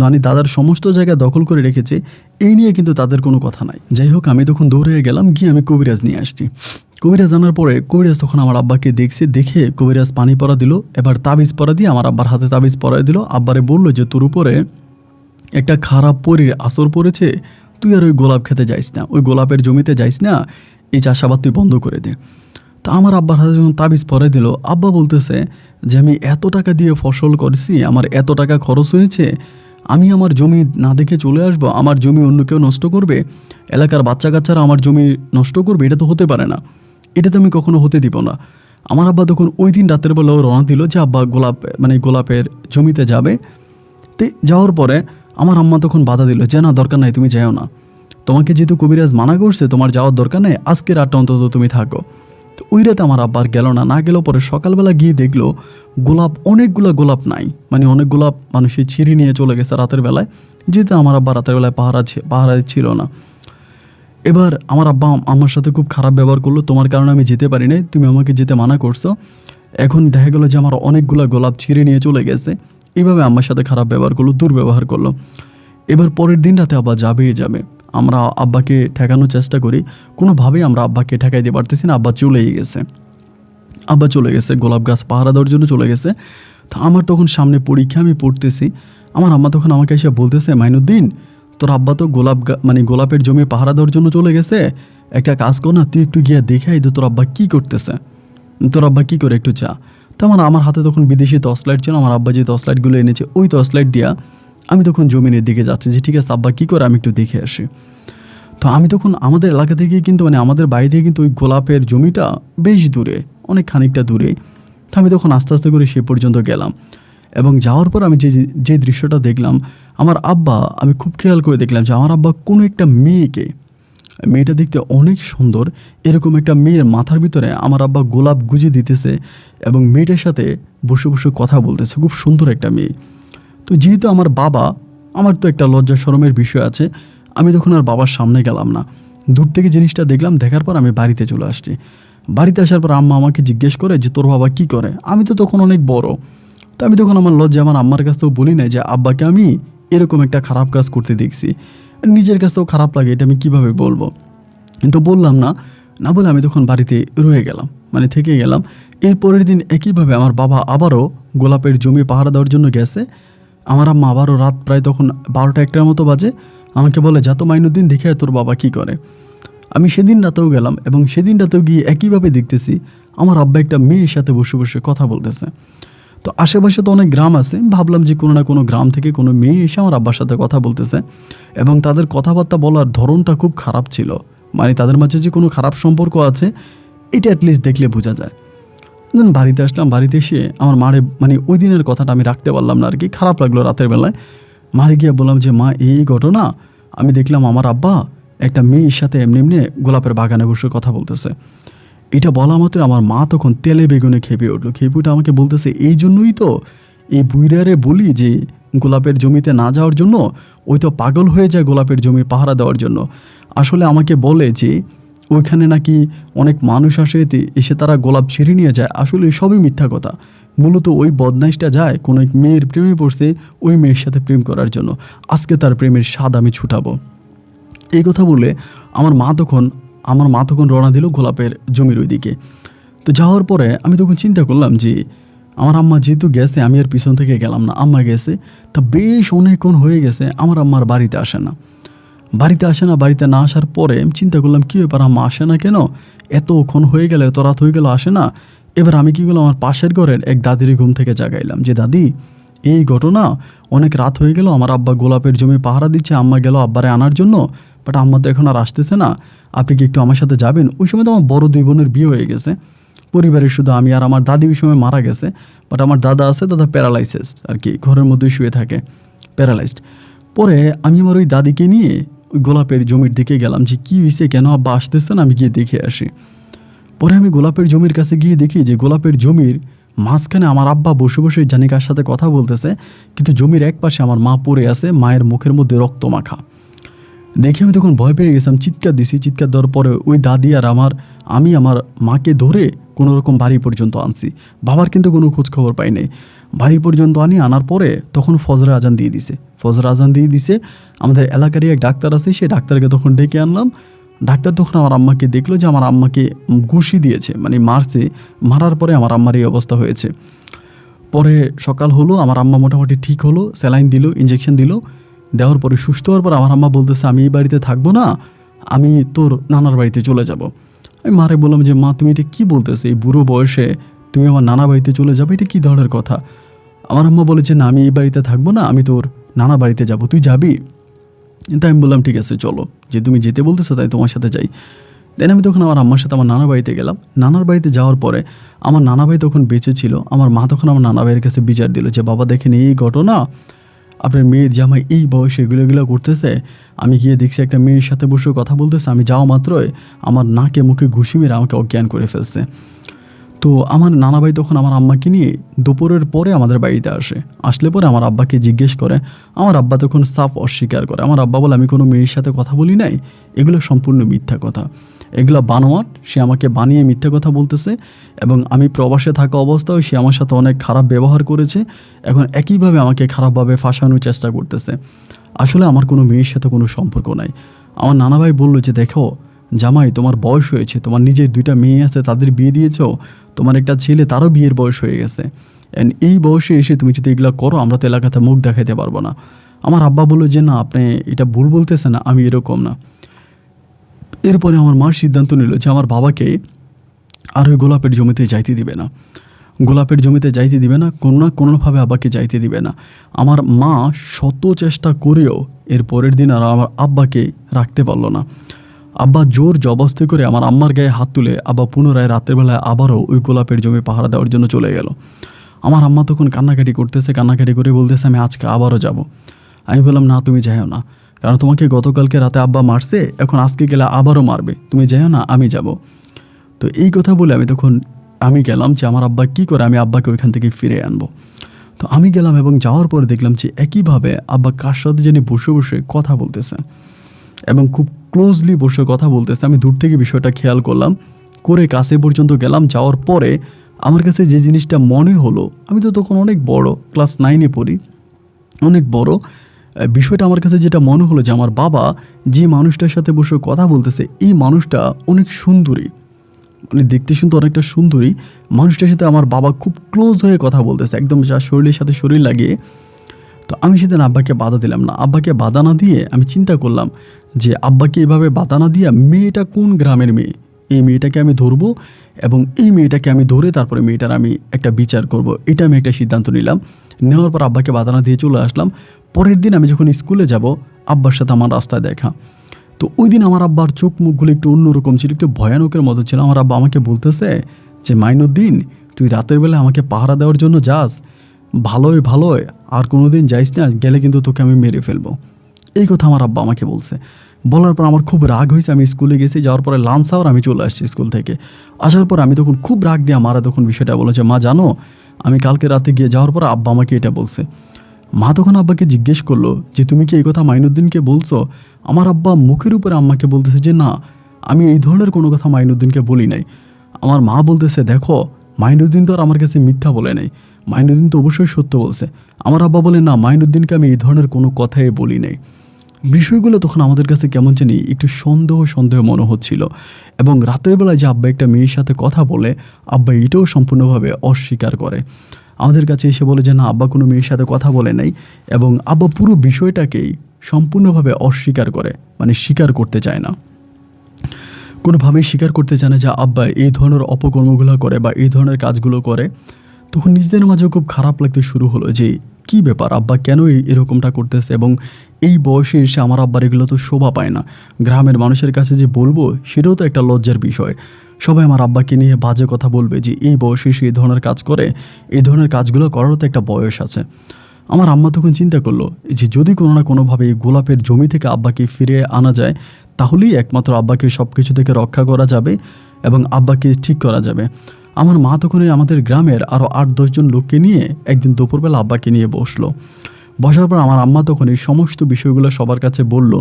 মানে দাদার সমস্ত জায়গা দখল করে রেখেছে, এই নিয়ে কিন্তু তাদের কোনো কথা নাই। যাই হোক, আমি তখন দৌড়ে গেলাম, গিয়ে আমি কবিরাজ নিয়ে আসছি। কবিরাজ আনার পরে কবিরাজ তখন আমার আব্বাকে দেখছে, দেখে কবিরাজ পানি পরা দিল, এবার তাবিজ পরা দিয়ে আমার আব্বার হাতে তাবিজ পরাই দিল। আব্বারে বললো যে তোর উপরে একটা খারাপ পরীর আসর পড়েছে, তুই আর ওই গোলাপ খেতে যাইস না, ওই গোলাপের জমিতে যাইস না, এই চাষাবাদ তুই বন্ধ করে দে। তা আমার আব্বার হাতে যখন তাবিজ পরে দিল, আব্বা বলতেছে যে আমি এত টাকা দিয়ে ফসল করেছি, আমার এত টাকা খরচ হয়েছে, আমি আমার জমি না দেখে চলে আসবো, আমার জমি অন্য কেউ নষ্ট করবে, এলাকার বাচ্চা কাচ্চারা আমার জমি নষ্ট করবে, এটা তো হতে পারে না, এটা তো আমি কখনো হতে দিব না। আমার আব্বা তখন ওই দিন রাতের বেলাও রওনা দিল যে আব্বা গোলাপের জমিতে যাবে। তো যাওয়ার পরে আমার আম্মা তখন বাধা দিল যে না, দরকার নাই, তুমি যাও না, তোমাকে যেহেতু কবিরাজ মানা করছে, তোমার যাওয়ার দরকার নেই, আজকে রাতটা অন্তত তুমি থাকো। তো ওই রাতে আমার আব্বার গেল না, না গেলেও পরে সকালবেলা গিয়ে দেখলো অনেকগুলো গোলাপ নাই, মানে অনেক গোলাপ মানুষের ছিঁড়ে নিয়ে চলে গেছে রাতের বেলায়, যেহেতু আমার আব্বা রাতের বেলায় পাহারা ছিল না। এবার আমার আব্বা আমার সাথে খুব খারাপ ব্যবহার করলো, তোমার কারণে আমি যেতে পারি নাই, তুমি আমাকে যেতে মানা করছো, এখন দেখা গেলো যে আমার অনেকগুলো গোলাপ ছিঁড়ে নিয়ে চলে গেছে। এইভাবে আমার সাথে খারাপ ব্যবহার করলো, দুর্ব্যবহার করলো। এবার পরের দিন রাতে আব্বা যাবেই যাবে, আমরা আব্বাকে ঠেকানোর চেষ্টা করি, কোনোভাবেই আমরা আব্বাকে ঠেকাইতে পারতেছি না। আব্বা চলে গেছে গোলাপ গাছ পাহারা দেওয়ার জন্য চলে গেছে। তো আমার তখন সামনে পরীক্ষা, আমি পড়তেছি। আমার আম্মা তখন আমাকে এসে বলতেছে, মাইনুদ্দিন, তোর আব্বা তো গোলাপের জমি পাহারা দেওয়ার জন্য চলে গেছে, একটা কাজ কর না, তুই একটু গিয়ে দেখে আয় তো তোর আব্বা কী করতেছে, তোর আব্বা কী করে একটু চা। তেমন আমার হাতে তখন বিদেশি টর্চ লাইট ছিল, আমার আব্বা যে টর্চ লাইটগুলো এনেছে ওই টর্চ লাইট দিয়া আমি তখন জমিনের দিকে যাচ্ছি যে ঠিক আছে আব্বা কী করে, আমি একটু দেখে আসি। তো আমি তখন আমাদের এলাকা থেকে কিন্তু মানে আমাদের বাড়ি থেকে কিন্তু ওই গোলাপের জমিটা বেশ দূরে, অনেক খানিকটা দূরে। তো আমি তখন আস্তে আস্তে করে সে পর্যন্ত গেলাম, এবং যাওয়ার পর আমি যে দৃশ্যটা দেখলাম, আমার আব্বা, আমি খুব খেয়াল করে দেখলাম যে আমার আব্বা কোনো একটা মেয়েটা দেখতে অনেক সুন্দর, এরকম একটা মেয়ের মাথার ভিতরে আমার আব্বা গোলাপ গুজে দিতেছে এবং মেয়েটার সাথে বসে বসে কথা বলতেছে, খুব সুন্দর একটা মেয়ে। তো যেহেতু আমার তো একটা লজ্জা শরমের বিষয় আছে, আমি তখন আর বাবার সামনে গেলাম না, দূর থেকে জিনিসটা দেখলাম, দেখার পর আমি বাড়িতে চলে আসছি। বাড়িতে আসার পর আম্মা আমাকে জিজ্ঞেস করে যে তোর বাবা কী করে, আমি তো তখন অনেক বড়। তো আমি তখন আমার লজ্জা আমার আম্মার কাছ থেকেও বলি না যে আব্বাকে আমি এরকম একটা খারাপ কাজ করতে দেখছি, নিজের কাছেও খারাপ লাগে, এটা আমি কীভাবে বলবো। কিন্তু বললাম না বলে আমি তখন বাড়িতে রয়ে গেলাম, মানে থেকে গেলাম। এর পরের দিন একইভাবে আমার বাবা আবারও গোলাপের জমি পাহারা দেওয়ার জন্য গেছে। আমার আম্মা আবারও রাত প্রায় তখন 12টা-1টার মতো বাজে, আমাকে বলে যা তো মাইনুদ্দিন, দেখে তোর বাবা কী করে। আমি সেদিন রাতেও গেলাম এবং সেদিন রাতেও গিয়ে একইভাবে দেখতেছি আমার আব্বা একটা মেয়ের সাথে বসে বসে কথা বলতেছে। তো আশেপাশে তো অনেক গ্রাম আছে, ভাবলাম যে কোনো না কোনো গ্রাম থেকে কোনো মেয়ে এসে আমার আব্বার সাথে কথা বলতেছে, এবং তাদের কথাবার্তা বলার ধরনটা খুব খারাপ ছিল, মানে তাদের মাঝে যে কোনো খারাপ সম্পর্ক আছে এটা অ্যাটলিস্ট দেখলে বোঝা যায়। দেন বাড়িতে আসলাম, বাড়িতে এসে আমার মারে, মানে ওই দিনের কথাটা আমি রাখতে পারলাম না আর কি, খারাপ লাগলো রাতের বেলায়। মারে গিয়ে বললাম যে মা, এই ঘটনা, আমি দেখলাম আমার আব্বা একটা মেয়ের সাথে এমনি গোলাপের বাগানে বসে কথা বলতেছে। এটা বলা মাত্র আমার মা তখন তেলে বেগুনে খেপে উঠলো, খেপে উঠে আমাকে বলতেছে এই জন্যই তো এই বুইরারে বলি যে গোলাপের জমিতে না যাওয়ার জন্য, ওই তো পাগল হয়ে যায় গোলাপের জমি পাহারা দেওয়ার জন্য। আসলে আমাকে বলে যে ওইখানে নাকি অনেক মানুষ এসে তারা গোলাপ ছিঁড়ে নিয়ে যায়, আসলে সবই মিথ্যা কথা। মূলত ওই বদমাইশটা যায় কোনো এক মেয়ের প্রেমে পড়ছে, ওই মেয়ের সাথে প্রেম করার জন্য, আজকে তার প্রেমের স্বাদ আমি ছুটাবো। এই কথা বলে আমার মা তখন রওনা দিল গোলাপের জমির ওই দিকে। তো যাওয়ার পরে আমি তখন চিন্তা করলাম যে আমার আম্মা যেহেতু গেছে, আমি আর পিছন থেকে গেলাম না, আম্মা গেছে, তা বেশ অনেকক্ষণ হয়ে গেছে আমার আম্মার বাড়িতে আসে না। বাড়িতে না আসার পরে আমি চিন্তা করলাম কী ব্যাপার, আম্মা আসে না কেন, এতক্ষণ হয়ে গেল, এত রাত হয়ে গেল, আসে না। এবার আমি কী করলাম, আমার পাশের ঘরের এক দাদির ঘুম থেকে জাগাইলাম যে দাদি, এই ঘটনা, অনেক রাত হয়ে গেল, আমার আব্বা গোলাপের জমি পাহারা দিচ্ছে, আম্মা গেল আব্বারে আনার জন্য, বাট আম্মা তো এখন আর আসতেছে না, আপনি কি একটু আমার সাথে যাবেন। ওই সময় তো আমার বড় 2 বোনের বিয়ে হয়ে গেছে, পরিবারের শুধু আমি আর আমার দাদি ওই সময় মারা গেছে, বাট আমার দাদা আছে, দাদা প্যারালাইসিস আর কি, ঘরের মধ্যেই শুয়ে থাকে, প্যারালাইজড। পরে আমি আমার ওই দাদিকে নিয়ে গোলাপের জমির দিকে গেলাম যে কী হয়েছে, কেন আব্বা আসতেছে না, আমি গিয়ে দেখে আসি। পরে আমি গোলাপের জমির কাছে গিয়ে দেখি যে গোলাপের জমির মাঝখানে আমার আব্বা বসে বসে জানি কার সাথে কথা বলতেছে, কিন্তু জমির এক পাশে আমার মা পড়ে আছে, মায়ের মুখের মধ্যে রক্ত মাখা। দেখে আমি তখন ভয় পেয়ে গেছিলাম, চিৎকার দিছি। চিৎকার দেওয়ার পরে ওই দাদি আর আমি আমার মাকে ধরে কোনো রকম বাড়ি পর্যন্ত আনছি। বাবার কিন্তু কোনো খোঁজ খবর পাই নাই। বাড়ি পর্যন্ত আনার পরে তখন ফজরের আজান দিয়ে দিছে। ফজরের আজান দিয়ে দিছে। আমাদের এলাকারই এক ডাক্তার আছে, সেই ডাক্তারকে তখন ডেকে আনলাম। ডাক্তার তখন আমার আম্মাকে দেখলো যে আমার আম্মাকে ঘুষি দিয়েছে, মানে মারছে। মারার পরে আমার আম্মার এই অবস্থা হয়েছে। পরে সকাল হলো, আমার আম্মা মোটামুটি ঠিক হলো, স্যালাইন দিল, ইঞ্জেকশন দিল। দেওয়ার পরে সুস্থ হওয়ার পর আমার আম্মা বলতেছে, আমি এই বাড়িতে থাকবো না, আমি তোর নানার বাড়িতে চলে যাব। আমি মারে বললাম যে মা, তুমি এটা কী বলতেছো, এই বুড়ো বয়সে তুমি আমার নানা বাড়িতে চলে যাবে, এটা কী ধরনের কথা? আমার আম্মা বলেছে, না আমি এই বাড়িতে থাকবো না, আমি তোর নানা বাড়িতে যাব, তুই যাবি? তাই আমি বললাম ঠিক আছে চলো, যে তুমি যেতে বলতেছো তাই তোমার সাথে যাই। দেন আমি তখন আমার আম্মার সাথে আমার নানা বাড়িতে গেলাম। নানার বাড়িতে যাওয়ার পরে আমার নানা ভাই তখন বেঁচে ছিল। আমার মা তখন আমার নানা ভাইয়ের কাছে বিচার দিল যে বাবা দেখেন এই ঘটনা, আপনার মেয়ের জামাই এই বয়সে এগুলো করতেছে। আমি গিয়ে দেখছি একটা মেয়ের সাথে বসে কথা বলতেছে, আমি যাওয়া মাত্রই আমার নাকে মুখে ঘুষি মেরে আমাকে অজ্ঞান করে ফেলছে। তো আমার নানা ভাই তখন আমার আম্মাকে নিয়ে দুপুরের পরে আমাদের বাড়িতে আসলে পরে আমার আব্বাকে জিজ্ঞেস করে। আমার আব্বা তখন সাফ অস্বীকার করে। আমার আব্বা বলে, আমি কোনো মেয়ের সাথে কথা বলি নাই, এগুলো সম্পূর্ণ মিথ্যা কথা, এগুলো বানোয়াট, সে আমাকে বানিয়ে মিথ্যা কথা বলতেছে। এবং আমি প্রবাসে থাকা অবস্থায় সে আমার সাথে অনেক খারাপ ব্যবহার করেছে, এখন একইভাবে আমাকে খারাপভাবে ফাঁসানোর চেষ্টা করতেছে। আসলে আমার কোনো মেয়ের সাথে কোনো সম্পর্ক নাই। আমার নানা ভাই বললো যে দেখো জামাই, তোমার বয়স হয়েছে, তোমার নিজের 2টা মেয়ে আছে, তাদের বিয়ে দিয়েছো, তোমার একটা ছেলে, তারও বিয়ের বয়স হয়ে গেছে। এই বয়সে এসে তুমি যদি এগুলো করো, আমরা তো এলাকাতে মুখ দেখাতে পারবো না। আমার আব্বা বললো যে না, আপনি এটা ভুল বলতেছেন না, আমি এরকম না। এরপরে আমার মা সিদ্ধান্ত নিল যে আমার বাবাকে আর ওই গোলাপের জমিতে যাইতে দিবে না, গোলাপের জমিতে যাইতে দিবে না, কোনো না কোনোভাবে আব্বাকে যাইতে দিবে না। আমার মা শত চেষ্টা করেও এর পরের দিন আর আমার আব্বাকে রাখতে পারলো না। আব্বা জোর জবরদস্তি করে আমার আম্মার গায়ে হাত তুলে আব্বা পুনরায় রাতের বেলায় আবারও ওই গোলাপের জমি পাহারা দেওয়ার জন্য চলে গেল। আমার আম্মা তখন কান্নাকাটি করতেছে, কান্নাকাটি করে বলতেছে আমি আজকে আবারও যাব। আমি বললাম না, তুমি যাইও না, কারণ তোমাকে গতকালকে রাতে আব্বা মারছে, এখন আজকে গেলে আবারও মারবে, তুমি যাইও না, আমি যাব। তো এই কথা বলে আমি গেলাম যে আমার আব্বা কী করে আমি আব্বাকে ওইখান থেকে ফিরে আনবো। তো আমি গেলাম এবং যাওয়ার পরে দেখলাম যে একইভাবে আব্বা কার সাথে জানি বসে বসে কথা বলতেছে এবং খুব ক্লোজলি বসে কথা বলতেছে। আমি দূর থেকে বিষয়টা খেয়াল করলাম, করে কাছে পর্যন্ত গেলাম। যাওয়ার পরে আমার কাছে যে জিনিসটা মনে হলো, আমি তো তখন অনেক বড়, ক্লাস 9-এ পড়ি, অনেক বড় বিষয়টা আমার কাছে যেটা মনে হলো যে আমার বাবা যে মানুষটার সাথে বসে কথা বলতেছে, এই মানুষটা অনেক সুন্দরী, মানে দেখতে শুনতে অনেকটা সুন্দরী। মানুষটার সাথে আমার বাবা খুব ক্লোজ হয়ে কথা বলতেছে, একদম যা শরীরের সাথে শরীর লাগিয়ে। তো আমি সেদিন আব্বাকে বাধা দিলাম না। আব্বাকে বাধা না দিয়ে আমি চিন্তা করলাম যে আব্বাকে এভাবে বাধা না দিয়া মেয়েটা কোন গ্রামের মেয়ে, এই মেয়েটাকে আমি ধরবো এবং এই মেয়েটাকে আমি ধরে তারপরে মেয়েটার আমি একটা বিচার করব, এটা আমি একটা সিদ্ধান্ত নিলাম। নেওয়ার পর আব্বাকে বাধা না দিয়ে চলে আসলাম। পরের দিন আমি যখন স্কুলে যাব, আব্বার সাথে আমার রাস্তায় দেখা। তো ওই দিন আমার আব্বার চোখ মুখগুলো একটু অন্যরকম ছিল, একটু ভয়ানকের মতো ছিল। আমার আব্বা আমাকে বলতেছে যে মাইনুদ্দিন, তুই রাতের বেলা আমাকে পাহারা দেওয়ার জন্য যাস, ভালোই আর কোনো দিন যাইস না, গেলে কিন্তু তোকে আমি মেরে ফেলবো। এই কথা আমার আব্বা আমাকে বলছে। বলার পর আমার খুব রাগ হয়েছে। আমি স্কুলে গেছি, যাওয়ার পরে লাঞ্চ আওয়ার আমি চলে আসছি স্কুল থেকে। আসার পর আমি তখন খুব রাগ দিয়ে মারা তখন বিষয়টা বলেছে, মা জানো আমি কালকে রাতে গিয়ে যাওয়ার পর আব্বা আমাকে এটা বলছে। মা তখন আব্বাকে জিজ্ঞেস করলো যে তুমি কি এই কথা মাইনুদ্দিনকে বলছো? আমার আব্বা মুখের উপরে আম্মাকে বলতেছে যে না, আমি এই ধরনের কোনো কথা মাইনুদ্দিনকে বলি নাই। আমার মা বলতেছে দেখো, মাইনুদ্দিন তো আর আমার কাছে মিথ্যা বলে নাই, মাইনুদ্দিন তো অবশ্যই সত্য বলছে। আমার আব্বা বলে না, মাইনুদ্দিনকে আমি এই ধরনের কোনো কথাই বলি নাই। বিষয়গুলো তখন আমাদের কাছে কেমন জানি একটু সন্দেহ মনে হচ্ছিল। এবং রাতের বেলায় যে আব্বা একটা মেয়ের সাথে কথা বলে, আব্বা এটাও সম্পূর্ণভাবে অস্বীকার করে। আমাদের কাছে এসে বলে যে না, আব্বা কোনো মেয়ের সাথে কথা বলে নাই। এবং আব্বা পুরো বিষয়টাকেই সম্পূর্ণভাবে অস্বীকার করে, মানে স্বীকার করতে চায় না, কোনোভাবেই স্বীকার করতে চায় না যে আব্বা এই ধরনের অপকর্মগুলো করে বা এই ধরনের কাজগুলো করে। তখন নিজেদের মাঝেও খুব খারাপ লাগতে শুরু হলো যে কী ব্যাপার, আব্বা কেন এরকমটা করতেছে। এবং এই বয়সে এসে আমার আব্বার এগুলো তো শোভা পায় না, গ্রামের মানুষের কাছে যে বলবো সেটাও তো একটা লজ্জার বিষয়। সবাই আমার আব্বাকে নিয়ে বাজে কথা বলবে যে এই বয়সে সে এই ধরনের কাজ করে, এই ধরনের কাজগুলো করারও তো একটা বয়স আছে। আমার আম্মা তখন চিন্তা করলো যে যদি কোনো না কোনোভাবে এই গোলাপের জমি থেকে আব্বাকে ফিরিয়ে আনা যায়, তাহলেই একমাত্র আব্বাকে সব কিছু থেকে রক্ষা করা যাবে এবং আব্বাকে ঠিক করা যাবে। আমার মা তখন আমাদের গ্রামের আরও 8-10 জন লোককে নিয়ে একদিন দুপুরবেলা আব্বাকে নিয়ে বসলো। বসার পর আমার আম্মা তখন এই সমস্ত বিষয়গুলো সবার কাছে বলল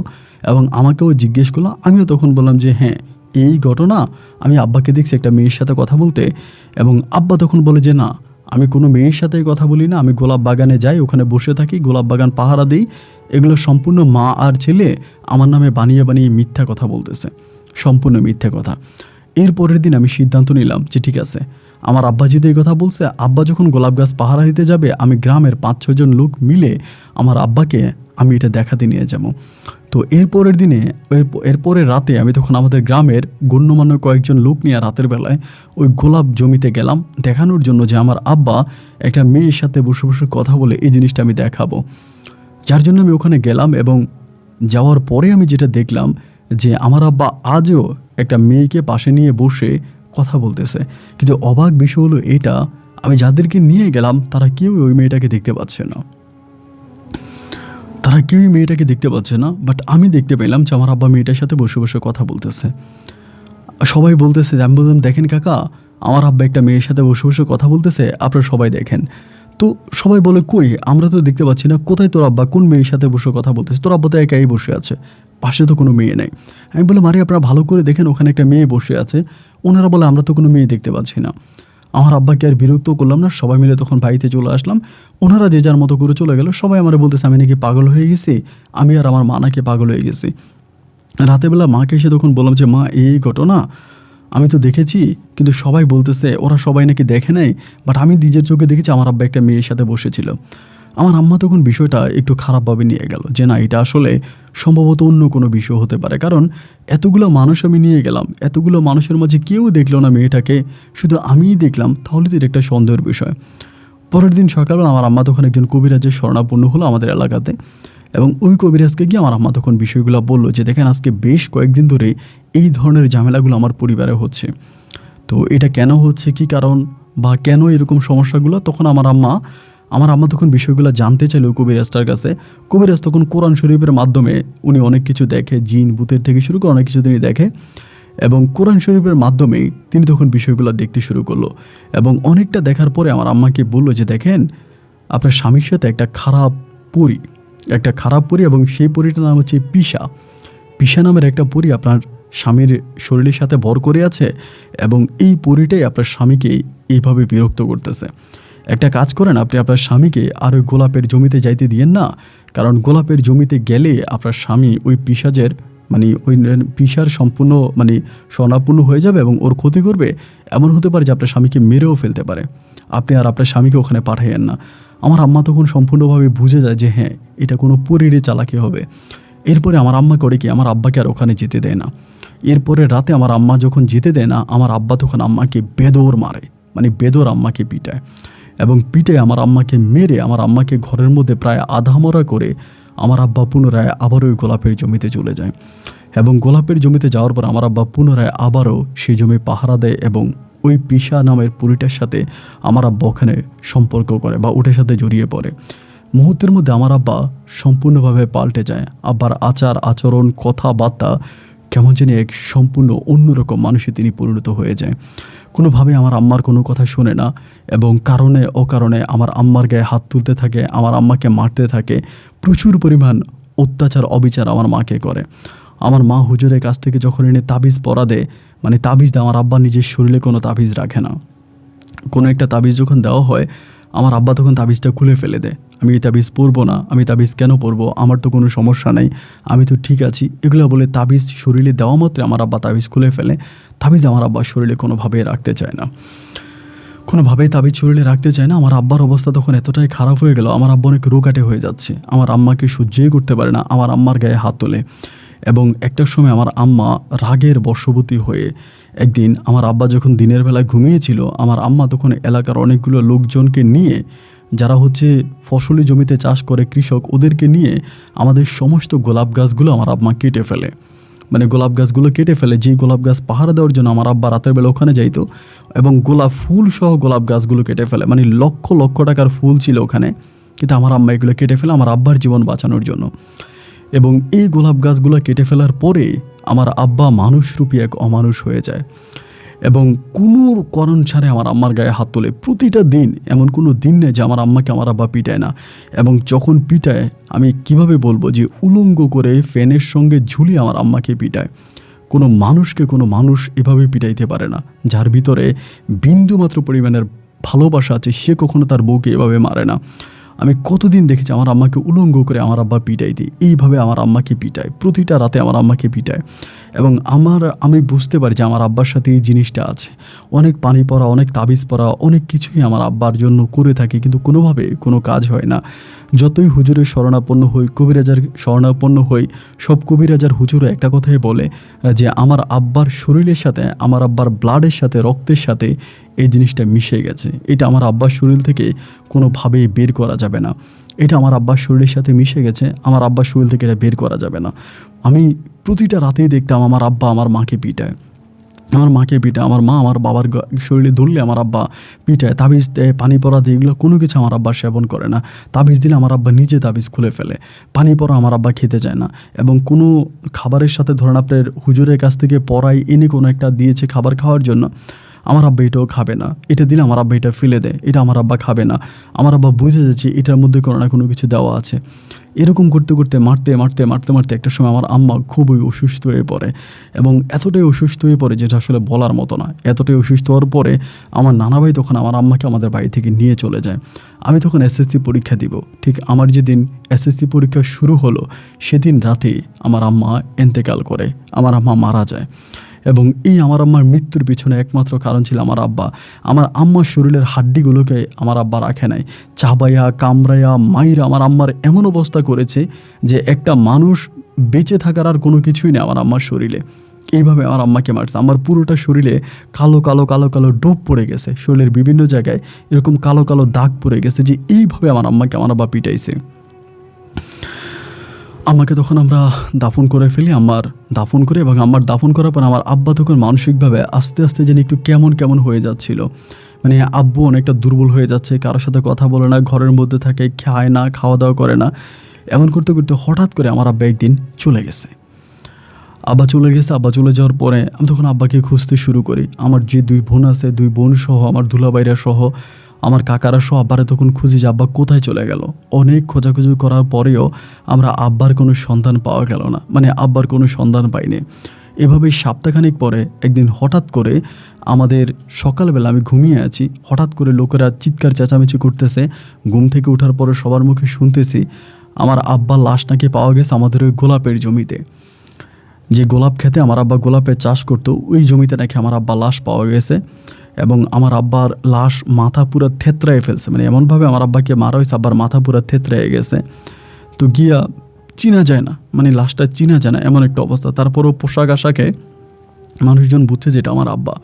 এবং আমাকেও জিজ্ঞেস করলো। আমিও তখন বললাম যে হ্যাঁ, এই ঘটনা আমি আব্বাকে দেখছি একটা মেয়ের সাথে কথা বলতে। এবং আব্বা তখন বলে যে না, আমি কোনো মেয়ের সাথেই কথা বলি না, আমি গোলাপ বাগানে যাই, ওখানে বসে থাকি, গোলাপ বাগান পাহারা দিই। এগুলো সম্পূর্ণ মা আর ছেলে আমার নামে বানিয়ে বানিয়ে মিথ্যা কথা বলতেছে, সম্পূর্ণ মিথ্যা কথা। এর পরের দিন আমি সিদ্ধান্ত নিলাম যে ঠিক আছে, আমার আব্বা যদি এই কথা বলছে, আব্বা যখন গোলাপ গাছ পাহারা দিতে যাবে, আমি গ্রামের 5-6 জন লোক মিলে আমার আব্বাকে আমি এটা দেখাতে নিয়ে যাব। তো এরপরের দিনে এরপরের রাতে আমি তখন আমাদের গ্রামের গণ্যমান্য কয়েকজন লোক নিয়ে রাতের বেলায় ওই গোলাপ জমিতে গেলাম দেখানোর জন্য যে আমার আব্বা একটা মেয়ের সাথে বসে বসে কথা বলে এই জিনিসটা আমি দেখাবো। যার জন্য আমি ওখানে গেলাম এবং যাওয়ার পরে আমি যেটা দেখলাম যে আমার আব্বা আজও একটা মেয়েকে পাশে নিয়ে বসে কথা বলতেছে। কিন্তু অবাক বিষয় হলো এটা, আমি যাদেরকে নিয়ে গেলাম তারা কেউই ওই মেয়েটাকে দেখতে পাচ্ছে না, তারা কেউই মেয়েটাকে দেখতে পাচ্ছে না। বাট আমি দেখতে পেলাম যে আমার আব্বা মেয়েটার সাথে বসে বসে কথা বলতেছে। সবাই বলতেছে, আমি বললাম দেখেন কাকা, আমার আব্বা একটা মেয়ের সাথে বসে বসে কথা বলতেছে, আপনারা সবাই দেখেন। তো সবাই বলে কই, আমরা তো দেখতে পাচ্ছি না, কোথায় তোর আব্বা, কোন মেয়ের সাথে বসে কথা বলতেছে? তোর আব্বা তো একাই বসে আছে, পাশে তো কোনো মেয়ে নেই। আমি বললাম আরে আপনারা ভালো করে দেখেন, ওখানে একটা মেয়ে বসে আছে। ওনারা বলে আমরা তো কোনো মেয়ে দেখতে পাচ্ছি না। আমার আব্বাকে আর বিরক্ত করলাম না, সবাই মিলে তখন বাড়িতে চলে আসলাম। ওনারা যে যার মতো করে চলে গেল। সবাই আমার বলতেছে আমি নাকি পাগল হয়ে গেছি, আমি আর আমার মা নাকি পাগল হয়ে গেছি। রাতেবেলা মাকে এসে তখন বললাম যে মা, এই ঘটনা আমি তো দেখেছি, কিন্তু সবাই বলতেছে ওরা সবাই নাকি দেখে নাই, বাট আমি নিজের চোখে দেখেছি আমার আব্বা একটা মেয়ের সাথে বসেছিল। আমার আম্মা তখন বিষয়টা একটু খারাপভাবে নিয়ে গেল যে না, এটা আসলে সম্ভবত অন্য কোনো বিষয় হতে পারে, কারণ এতগুলো মানুষ আমি নিয়ে গেলাম, এতগুলো মানুষের মাঝে কেউ দেখলো না মেয়েটাকে, শুধু আমিই দেখলাম, তাহলে তো এটা একটা সন্দেহের বিষয়। পরের দিন সকালবেলা আমার আম্মা তখন একজন কবিরাজের শরণাপন্ন হলো আমাদের এলাকাতে, এবং ওই কবিরাজকে গিয়ে আমার আম্মা তখন বিষয়গুলো বললো যে দেখেন আজকে বেশ কয়েকদিন ধরে এই ধরনের ঝামেলাগুলো আমার পরিবারে হচ্ছে, তো এটা কেন হচ্ছে, কি কারণ বা কেন এরকম সমস্যাগুলো। তখন আমার আম্মা তখন বিষয়গুলো জানতে চাইল ওই কবিরাজটার কাছে। কবিরাজ তখন কোরআন শরীফের মাধ্যমে উনি অনেক কিছু দেখে, জিন ভূতের থেকে শুরু করে অনেক কিছু তিনি দেখে, এবং কোরআন শরীফের মাধ্যমেই তিনি তখন বিষয়গুলো দেখতে শুরু করলো। এবং অনেকটা দেখার পরে আমার আম্মাকে বললো যে দেখেন, আপনার স্বামীর সাথে একটা খারাপ পরী এবং সেই পরীটার নাম হচ্ছে পিসা নামের একটা পরী আপনার স্বামীর শরীরের সাথে ভর করে আছে, এবং এই পরীটাই আপনার স্বামীকে এইভাবে বিরক্ত করতেছে। একটা কাজ করেন, আপনি আপনার স্বামীকে আর ওই গোলাপের জমিতে যাইতে দিয়েন না, কারণ গোলাপের জমিতে গেলে আপনার স্বামী ওই পিশাচের ওই পিশার সম্পূর্ণ স্বর্ণাপূর্ণ হয়ে যাবে এবং ওর ক্ষতি করবে। এমন হতে পারে যে আপনার স্বামীকে মেরেও ফেলতে পারে, আপনি আর আপনার স্বামীকে ওখানে পাঠাইয়েন না। আমার আম্মা তখন সম্পূর্ণভাবে বুঝে যায় যে হ্যাঁ, এটা কোনো পরীরে চালাকি হবে। এরপরে আমার আম্মা করে কি, আমার আব্বাকে আর ওখানে যেতে দেয় না। এরপরে রাতে আমার আম্মা যখন যেতে দেয় না, আমার আব্বা তখন আম্মাকে বেদর মারে, বেদর আম্মাকে পিটায়, এবং পিটে আমার আম্মাকে মেরে আমার আম্মাকে ঘরের মধ্যে প্রায় আধামরা করে আমার আব্বা পুনরায় আবারও ওই গোলাপের জমিতে চলে যায়। এবং গোলাপের জমিতে যাওয়ার পর আমার আব্বা পুনরায় আবারও সেই জমি পাহারা দেয়, এবং ওই পিসা নামের পুরীটার সাথে আমার আব্বা ওখানে সম্পর্ক করে বা ওটার সাথে জড়িয়ে পড়ে। মুহূর্তের মধ্যে আমার আব্বা সম্পূর্ণভাবে পাল্টে যায়। আব্বার আচার আচরণ কথাবার্তা কেমন জানি এক সম্পূর্ণ অন্যরকম মানুষে তিনি পরিণত হয়ে যায়। কোনোভাবে আমার আম্মার কোনো কথা শোনে না, এবং কারণে অকারণে আমার আম্মার গায়ে হাত তুলতে থাকে, আমার আম্মাকে মারতে থাকে, প্রচুর পরিমাণ অত্যাচার অবিচার আমার মাকে করে। আমার মা হুজুরের কাছ থেকে যখন এনে তাবিজ পরা দেয়, তাবিজ দেয়, আমার আব্বা নিজের শরীরে কোনো তাবিজ রাখে না। কোনো একটা তাবিজ যখন দেওয়া হয়, আমার আব্বা তখন তাবিজটা খুলে ফেলে দেয়। আমি এই তাবিজ পরবো না, আমি তাবিজ কেন পরবো, আমার তো কোনো সমস্যা নেই, আমি তো ঠিক আছি, এগুলো বলে তাবিজ শরীরে দেওয়া মাত্রে আমার আব্বা তাবিজ খুলে ফেলে। তাবিজ আমার আব্বার শরীরে কোনোভাবেই রাখতে চায় না, কোনোভাবেই তাবিজ শরীরে রাখতে চায় না। আমার আব্বার অবস্থা তখন এতটাই খারাপ হয়ে গেল, আমার আব্বা অনেক রোগাটে হয়ে যাচ্ছে, আমার আম্মাকে সহ্যই করতে পারে না, আমার আম্মার গায়ে হাত তোলে। এবং একটার সময় আমার আম্মা রাগের বশবর্তী হয়ে একদিন, আমার আব্বা যখন দিনের বেলায় ঘুমিয়েছিল, আমার আম্মা তখন এলাকার অনেকগুলো লোকজনকে নিয়ে, যারা ফসলি জমিতে চাষ করে কৃষক, ওদেরকে নিয়ে আমাদের সমস্ত গোলাপ গাছগুলো আমার আম্মা কেটে ফেলে। গোলাপ গাছগুলো কেটে ফেলে, যেই গোলাপ গাছ পাহারা দেওয়ার জন্য আমার আব্বা রাতের বেলা ওখানে যাইতো, এবং গোলাপ ফুল সহ গোলাপ গাছগুলো কেটে ফেলে। লক্ষ লক্ষ টাকার ফুল ছিল ওখানে, কিন্তু আমার আম্মা এগুলো কেটে ফেলে আমার আব্বার জীবন বাঁচানোর জন্য। এবং এই গোলাপ গাছগুলো কেটে ফেলার পরে আমার আব্বা মানুষরূপী এক অমানুষ হয়ে যায় এবং কোনো কারণ ছাড়াই আমার আম্মার গায়ে হাত তোলে প্রতিটা দিন। এমন কোনো দিন নেই যে আমার আম্মাকে আমার আব্বা পিটায় না। এবং যখন পিটায় আমি কিভাবে বলবো যে উলঙ্গ করে ফ্যানের সঙ্গে ঝুলিয়ে আমার আম্মাকে পিটায়। কোনো মানুষকে কোনো মানুষ এভাবে পিটাইতে পারে না। যার ভিতরে বিন্দুমাত্র পরিমাণের ভালোবাসা আছে সে কখনো তার বউকে এভাবে মারে না। আমি কতদিন দেখেছি আমার আম্মাকে উলঙ্গ করে আমার আব্বা পিটাই দিই। এইভাবে আমার আম্মাকে পিটায়, প্রতিটা রাতে আমার আম্মাকে পিটায়। এবং আমি বুঝতে পারি যে আমার আব্বার সাথে এই জিনিসটা আছে। অনেক পানি পড়া, অনেক তাবিজ পড়া, অনেক কিছুই আমার আব্বার জন্য করে থাকি, কিন্তু কোনোভাবে কোনো কাজ হয় না। যতই হুজুরের শরণাপন্ন হই, কবিরাজার শরণাপন্ন হই, সব কবিরাজার হুজুরও একটা কথাই বলে যে আমার আব্বার শরীরের সাথে, আমার আব্বার ব্লাডের সাথে, রক্তের সাথে এই জিনিসটা মিশে গেছে। এটা আমার আব্বার শরীর থেকে কোনোভাবেই বের করা যাবে না। এটা আমার আব্বার শরীরের সাথে মিশে গেছে, আমার আব্বার শরীর থেকে এটা বের করা যাবে না। আমি প্রতিটা রাতেই দেখতাম আমার আব্বা আমার মাকে পিটায়, আমার মাকে পিটায়। আমার মা আমার বাবার শরীরে ধরলে আমার আব্বা পিটায়, তাবিজ দেয়, পানি পড়া দিয়ে, এগুলো কোনো কিছু আমার আব্বা সেবন করে না। তাবিজ দিলে আমার আব্বা নিজে তাবিজ খুলে ফেলে। পানি পড়া আমার আব্বা খেতে চায় না। এবং কোনো খাবারের সাথে ধরেন আপনার হুজুরের কাছ থেকে পড়াই এনে কোনো একটা দিয়েছে খাবার খাওয়ার জন্য, আমার আব্বা এটাও খাবে না। এটা দিলে আমার আব্বা এটা ফেলে দেয়, এটা আমার আব্বা খাবে না। আমার আব্বা বুঝে যাচ্ছে এটার মধ্যে কোনো না কোনো কিছু দেওয়া আছে। এরকম করতে করতে মারতে একটা সময় আমার আম্মা খুবই অসুস্থ হয়ে পড়ে। এবং এতটাই অসুস্থ হয়ে পড়ে যেটা আসলে বলার মতো না। এতটাই অসুস্থ হওয়ার পরে আমার নানা ভাই তখন আমার আম্মাকে আমাদের বাড়ি থেকে নিয়ে চলে যায়। আমি তখন এসএসসি পরীক্ষা দিব। ঠিক আমার যেদিন এসএসসি পরীক্ষা শুরু হলো সেদিন রাতে আমার আম্মা ইন্তেকাল করে, আমার আম্মা মারা যায়। এবং এই আমার আম্মার মৃত্যুর পিছনে একমাত্র কারণ ছিল আমার আব্বা। আমার আম্মার শরীরের হাড্ডিগুলোকে আমার আব্বা রাখে নাই, চাবাইয়া কামড়াইয়া মাইরা আমার আম্মার এমন অবস্থা করেছে যে একটা মানুষ বেঁচে থাকার আর কোনো কিছুই নেই আমার আম্মার শরীরে। এইভাবে আমার আম্মাকে মারছে। আমার পুরোটা শরীরে কালো কালো কালো কালো ডোব পড়ে গেছে, শরীরের বিভিন্ন জায়গায় এরকম কালো কালো দাগ পড়ে গেছে যে এইভাবে আমার আম্মাকে আমার আব্বা পিটাইছে। আমাকে তখন আমরা দাফন করে ফেলি, আমার দাফন করে, এবং আমার দাফন করার পর আমার আব্বা তখন মানসিকভাবে আস্তে আস্তে যেন একটু কেমন হয়ে যাচ্ছিল। মানে আব্বু অনেকটা দুর্বল হয়ে যাচ্ছে, কারোর সাথে কথা বলে না, ঘরের মধ্যে থাকে, খায় না, খাওয়া দাওয়া করে না। এমন করতে করতে হঠাৎ করে আমার আব্বা একদিন চলে গেছে। আব্বা চলে যাওয়ার পরে আমি তখন আব্বাকে খুঁজতে শুরু করি। আমার যে 2 বোন আছে, 2 বোন সহ, আমার দুলাভাইরা সহ, আমার কাকারা সহ আব্বারে তখন খুঁজি যে আব্বা কোথায় চলে গেল। অনেক খোঁজাখুঁজি করার পরেও আমরা আব্বার কোনো সন্ধান পাওয়া গেল না, মানে আব্বার কোনো সন্ধান পাইনি। এভাবে সপ্তাহখানেক পরে একদিন হঠাৎ করে আমাদের সকালবেলা আমি ঘুমিয়ে আছি, হঠাৎ করে লোকেরা চিৎকার চেঁচামেচি করতেছে। ঘুম থেকে ওঠার পরে সবার মুখে শুনতেছি আমার আব্বার লাশ নাকি পাওয়া গেছে আমাদের ওই গোলাপের জমিতে। যে গোলাপ খেতে আমার আব্বা গোলাপের চাষ করতো, ওই জমিতে নাকি আমার আব্বার লাশ পাওয়া গেছে। এবং আমার আব্বার লাশ মাথা পুরো থেতরায় ফেলছে, মানে এমনভাবে আমার আব্বাকে মারা হয়েছে, আব্বার মাথা পুরো থেতরায় গেছে। তো গিয়া চিনা যায় না, মানে লাশটা চিনা যায় না, এমন একটা অবস্থা। তারপরও পোশাক আশাকে মানুষজন বুঝছে যেটা আমার আব্বা।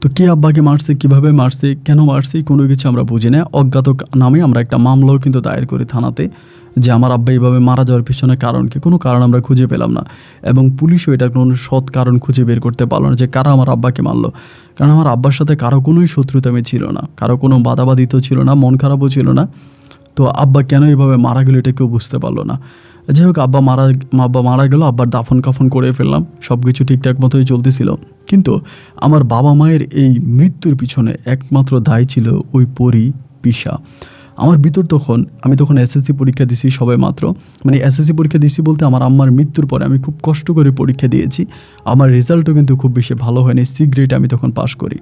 তো কে আব্বাকে মারছে, কীভাবে মারছে, কেন মারছে, কোনো কিছু আমরা বুঝি না। অজ্ঞাত নামে আমরা একটা মামলাও কিন্তু দায়ের করি থানাতে যে আমার আব্বা এইভাবে মারা যাওয়ার পিছনে কারণ কি, কোনো কারণ আমরা খুঁজে পেলাম না। এবং পুলিশও এটার কোনো সৎ কারণ খুঁজে বের করতে পারলো না যে কারা আমার আব্বাকে মারলো। কারণ আমার আব্বার সাথে কারো কোনোই শত্রুতা আমি ছিল না, কারো কোনো বাদাবাদিত ছিল না, মন খারাপও ছিল না। তো আব্বা কেন এইভাবে মারা গেলো এটা কেউ বুঝতে পারলো না। যাই হোক, আব্বা মারা গেল, আব্বার দাফন কাফন করে ফেললাম, সব কিছু ঠিকঠাক মতোই চলতেছিল। কিন্তু আমার বাবা মায়ের এই মৃত্যুর পিছনে একমাত্র দায় ছিল ওই পরী পিসা। আমার ভিতর আমি তখন এসএসসি পরীক্ষা দিছি সবে মাত্র, মানে এসএসসি পরীক্ষা দিছি বলতে আমার আম্মার মৃত্যুর পরে আমি খুব কষ্ট করে পরীক্ষা দিয়েছি। আমার রেজাল্টও কিন্তু খুব বেশি ভালো হয়নি, সি গ্রেড আমি তখন পাশ করি।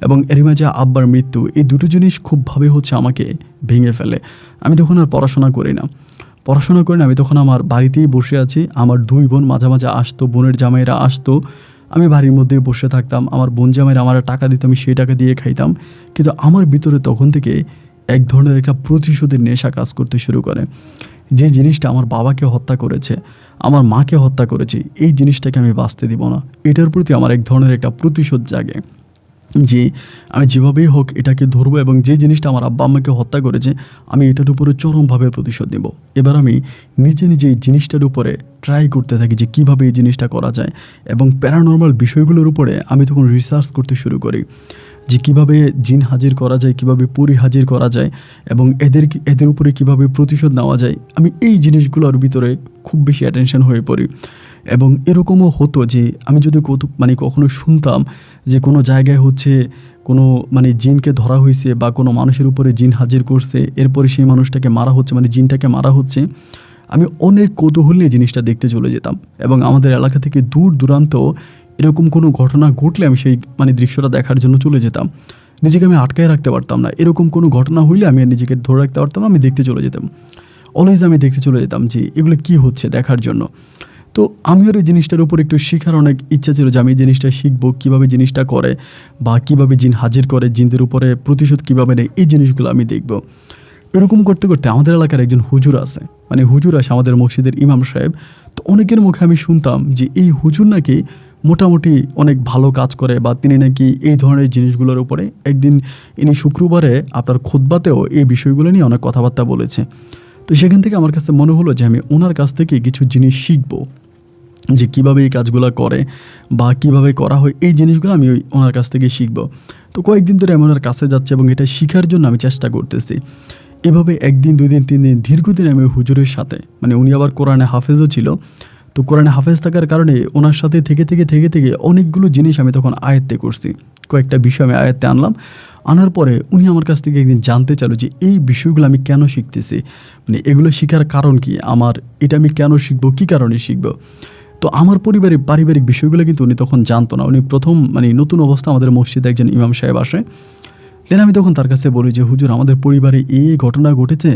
এবং এর মাঝে আব্বার মৃত্যু, এই দুটো জিনিস খুবভাবে আমাকে ভেঙে ফেলে। আমি তখন আর পড়াশোনা করি না, আমি তখন আমার বাড়িতেই বসে আছি। আমার 2 বোন মাঝে মাঝে আসতো, বোনের জামাইরা আসতো, আমি বাড়ির মধ্যেই বসে থাকতাম। আমার বোন জামাইরা আমার টাকা দিত, আমি সেই টাকা দিয়ে খাইতাম। কিন্তু আমার ভিতরে তখন থেকে এক ধরনের একটা প্রতিশোধের নেশা কাজ করতে শুরু করে। যে জিনিসটা আমার বাবাকে হত্যা করেছে, আমার মাকে হত্যা করেছে, এই জিনিসটাকে আমি বাঁচতে দিব না। এটার প্রতি আমার এক ধরনের একটা প্রতিশোধ জাগে যে আমি যেভাবেই হোক এটাকে ধরবো, এবং যে জিনিসটা আমার আব্বা আম্মাকে হত্যা করেছে আমি এটার উপরে চরমভাবে প্রতিশোধ নেব। এবার আমি নিজে এই জিনিসটার উপরে ট্রাই করতে থাকি যে কীভাবে এই জিনিসটা করা যায়। এবং প্যারানর্মাল বিষয়গুলোর উপরে আমি তখন রিসার্চ করতে শুরু করি যে কিভাবে জিন হাজির করা যায়, কিভাবে পরী হাজির করা যায় এবং এদের উপরে কিভাবে প্রতিশোধ নেওয়া যায়। আমি এই জিনিসগুলোর ভিতরে খুব বেশি অ্যাটেনশন হয়ে পড়ি এবং এরকমও হতো যে আমি যদি কখনো শুনতাম যে কোনো জায়গায় হচ্ছে কোনো জিনকে ধরা হয়েছে বা কোনো মানুষের উপরে জিন হাজির করছে, এরপরে সেই মানুষটাকে মারা হচ্ছে, জিনটাকে মারা হচ্ছে, আমি অনেক কৌতূহল নিয়ে জিনিসটা দেখতে চলে যেতাম এবং আমাদের এলাকা থেকে দূর দূরান্তেও এরকম কোনো ঘটনা ঘটলে আমি সেই দৃশ্যটা দেখার জন্য চলে যেতাম। নিজেকে আমি আটকায় রাখতে পারতাম না। এরকম কোনো ঘটনা হইলে আমি নিজেকে ধরে রাখতে পারতাম না, আমি দেখতে চলে যেতাম। অলওয়েজ আমি দেখতে চলে যেতাম যে এগুলো কী হচ্ছে দেখার জন্য। তো আমিও এই জিনিসটার উপর একটু শেখার অনেক ইচ্ছা ছিল যে আমি এই জিনিসটা শিখবো, কীভাবে জিনিসটা করে বা কীভাবে জিন হাজির করে, জিনদের উপরে প্রতিশোধ কীভাবে নেয়, এই জিনিসগুলো আমি দেখব। এরকম করতে করতে আমাদের এলাকার একজন হুজুর আছে, হুজুর আসে আমাদের মসজিদের ইমাম সাহেব। তো অনেকের মুখে আমি শুনতাম যে এই হুজুর নাকি মোটামুটি অনেক ভালো কাজ করে বা তিনি নাকি এই ধরনের জিনিসগুলোর উপরে একদিন ইনি শুক্রবারে আপনার খুতবাতেও এই বিষয়গুলো নিয়ে অনেক কথাবার্তা বলেছে। তো সেখান থেকে আমার কাছে মনে হলো যে আমি ওনার কাছ থেকে কিছু জিনিস শিখবো, যে কীভাবে এই কাজগুলো করে বা কীভাবে করা হয়, এই জিনিসগুলো আমি ওনার কাছ থেকে শিখব। তো কয়েকদিন ধরে আমি ওনার কাছে যাচ্ছি এবং এটা শেখার জন্য আমি চেষ্টা করতেছি। এভাবে একদিন, 2 দিন, 3 দিন দীর্ঘদিন আমি হুজুরের সাথে, উনি আবার কোরআনে হাফেজও ছিল। তো কোরআনে হাফেজ থাকার কারণে ওনার সাথে থেকে অনেকগুলো জিনিস আমি তখন আয়ত্তে করছি। কয়েকটা বিষয় আমি আয়ত্তে আনলাম। আনার পরে উনি আমার কাছ থেকে একদিন জানতে চাইল যে এই বিষয়গুলো আমি কেন শিখতেছি, এগুলো শেখার কারণ কি, এটা আমি কেন শিখবো, কী কারণে শিখবো। তো আমার পারিবারিক বিষয়গুলো কিন্তু উনি তখন জানতো না। উনি প্রথম নতুন অবস্থা আমাদের মসজিদে একজন ইমাম সাহেব আসে। দেন আমি তখন তার কাছে বলি যে হুজুর, আমাদের পরিবারে এই ঘটনা ঘটেছে,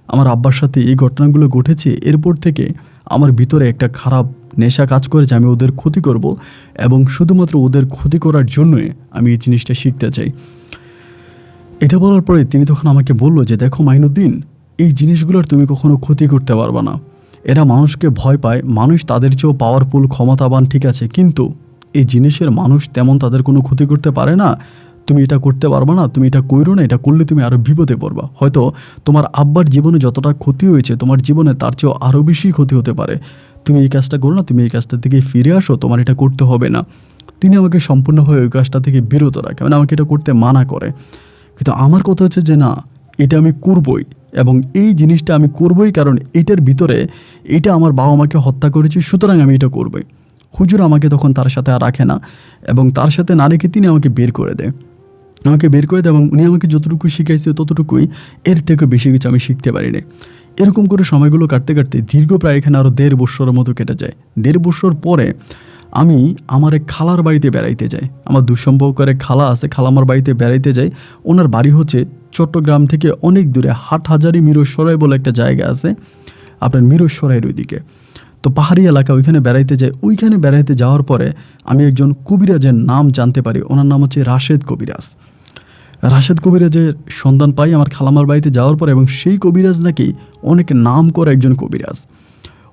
আমার আব্বার সাথে এই ঘটনাগুলো ঘটেছে, এরপর থেকে আমার ভিতরে একটা খারাপ নেশা কাজ করে যে আমি ওদের ক্ষতি করব এবং শুধুমাত্র ওদের ক্ষতি করার জন্যই আমি এই জিনিসটা শিখতে চাই। এটা বলার পরে তিনি তখন আমাকে বলল যে দেখো মাইনুদ্দিন, এই জিনিসগুলোর তুমি কখনো ক্ষতি করতে পারবে না। এরা মানুষকে ভয় পায়, মানুষ তাদের চেয়েও পাওয়ারফুল, ক্ষমতাবান, ঠিক আছে, কিন্তু এই জিনিসের মানুষ তেমন তাদের কোনো ক্ষতি করতে পারে না। তুমি এটা করতে পারবে না, তুমি এটা করো না, এটা করলে তুমি আরও বিপদে পড়বা। হয়তো তোমার আব্বার জীবনে যতটা ক্ষতি হয়েছে তোমার জীবনে তার চেয়েও আরও বেশি ক্ষতি হতে পারে। তুমি এই কাজটা করো না, তুমি এই কাজটা থেকে ফিরে আসো, তোমার এটা করতে হবে না। তিনি আমাকে সম্পূর্ণভাবে ওই কাজটা থেকে বিরত রাখে, আমাকে এটা করতে মানা করে। কিন্তু আমার কথা হচ্ছে যে না, এটা আমি করবই এবং এই জিনিসটা আমি করবই, কারণ এটার ভিতরে এটা আমার বাবা মাকে হত্যা করেছে, সুতরাং আমি এটা করবই। হুজুর আমাকে তখন তার সাথে আর রাখে না এবং তার সাথে না রেখে তিনি আমাকে বের করে দেয় এবং উনি আমাকে যতটুকু শিখাইছে ততটুকুই, এর থেকে বেশি কিছু আমি শিখতে পারিনি। এরকম করে সময়গুলো কাটতে কাটতে দীর্ঘ প্রায় এখানে আরও 1.5 বছরের মতো কেটে যায়। 1.5 বছর পরে আমি আমার এক খালার বাড়িতে বেড়াইতে যাই। আমার দুঃসম্পর্কের এক খালা আছে, খালামার বাড়িতে বেড়াইতে যাই। ওনার বাড়ি হচ্ছে চট্টগ্রাম থেকে অনেক দূরে, হাটহাজারী মিরসরাই বলে একটা জায়গা আছে আপনার মিরসরাইয়ের ওইদিকে। তো পাহাড়ি এলাকা, ওইখানে বেড়াইতে যাই। ওইখানে বেড়াইতে যাওয়ার পরে আমি একজন কবিরাজের নাম জানতে পারি। ওনার নাম হচ্ছে রাশেদ কবিরাজ। রাশেদ কবিরাজের সন্ধান পাই আমার খালামার বাড়িতে যাওয়ার পর, এবং সেই কবিরাজ নাকি অনেক নাম করা একজন কবিরাজ,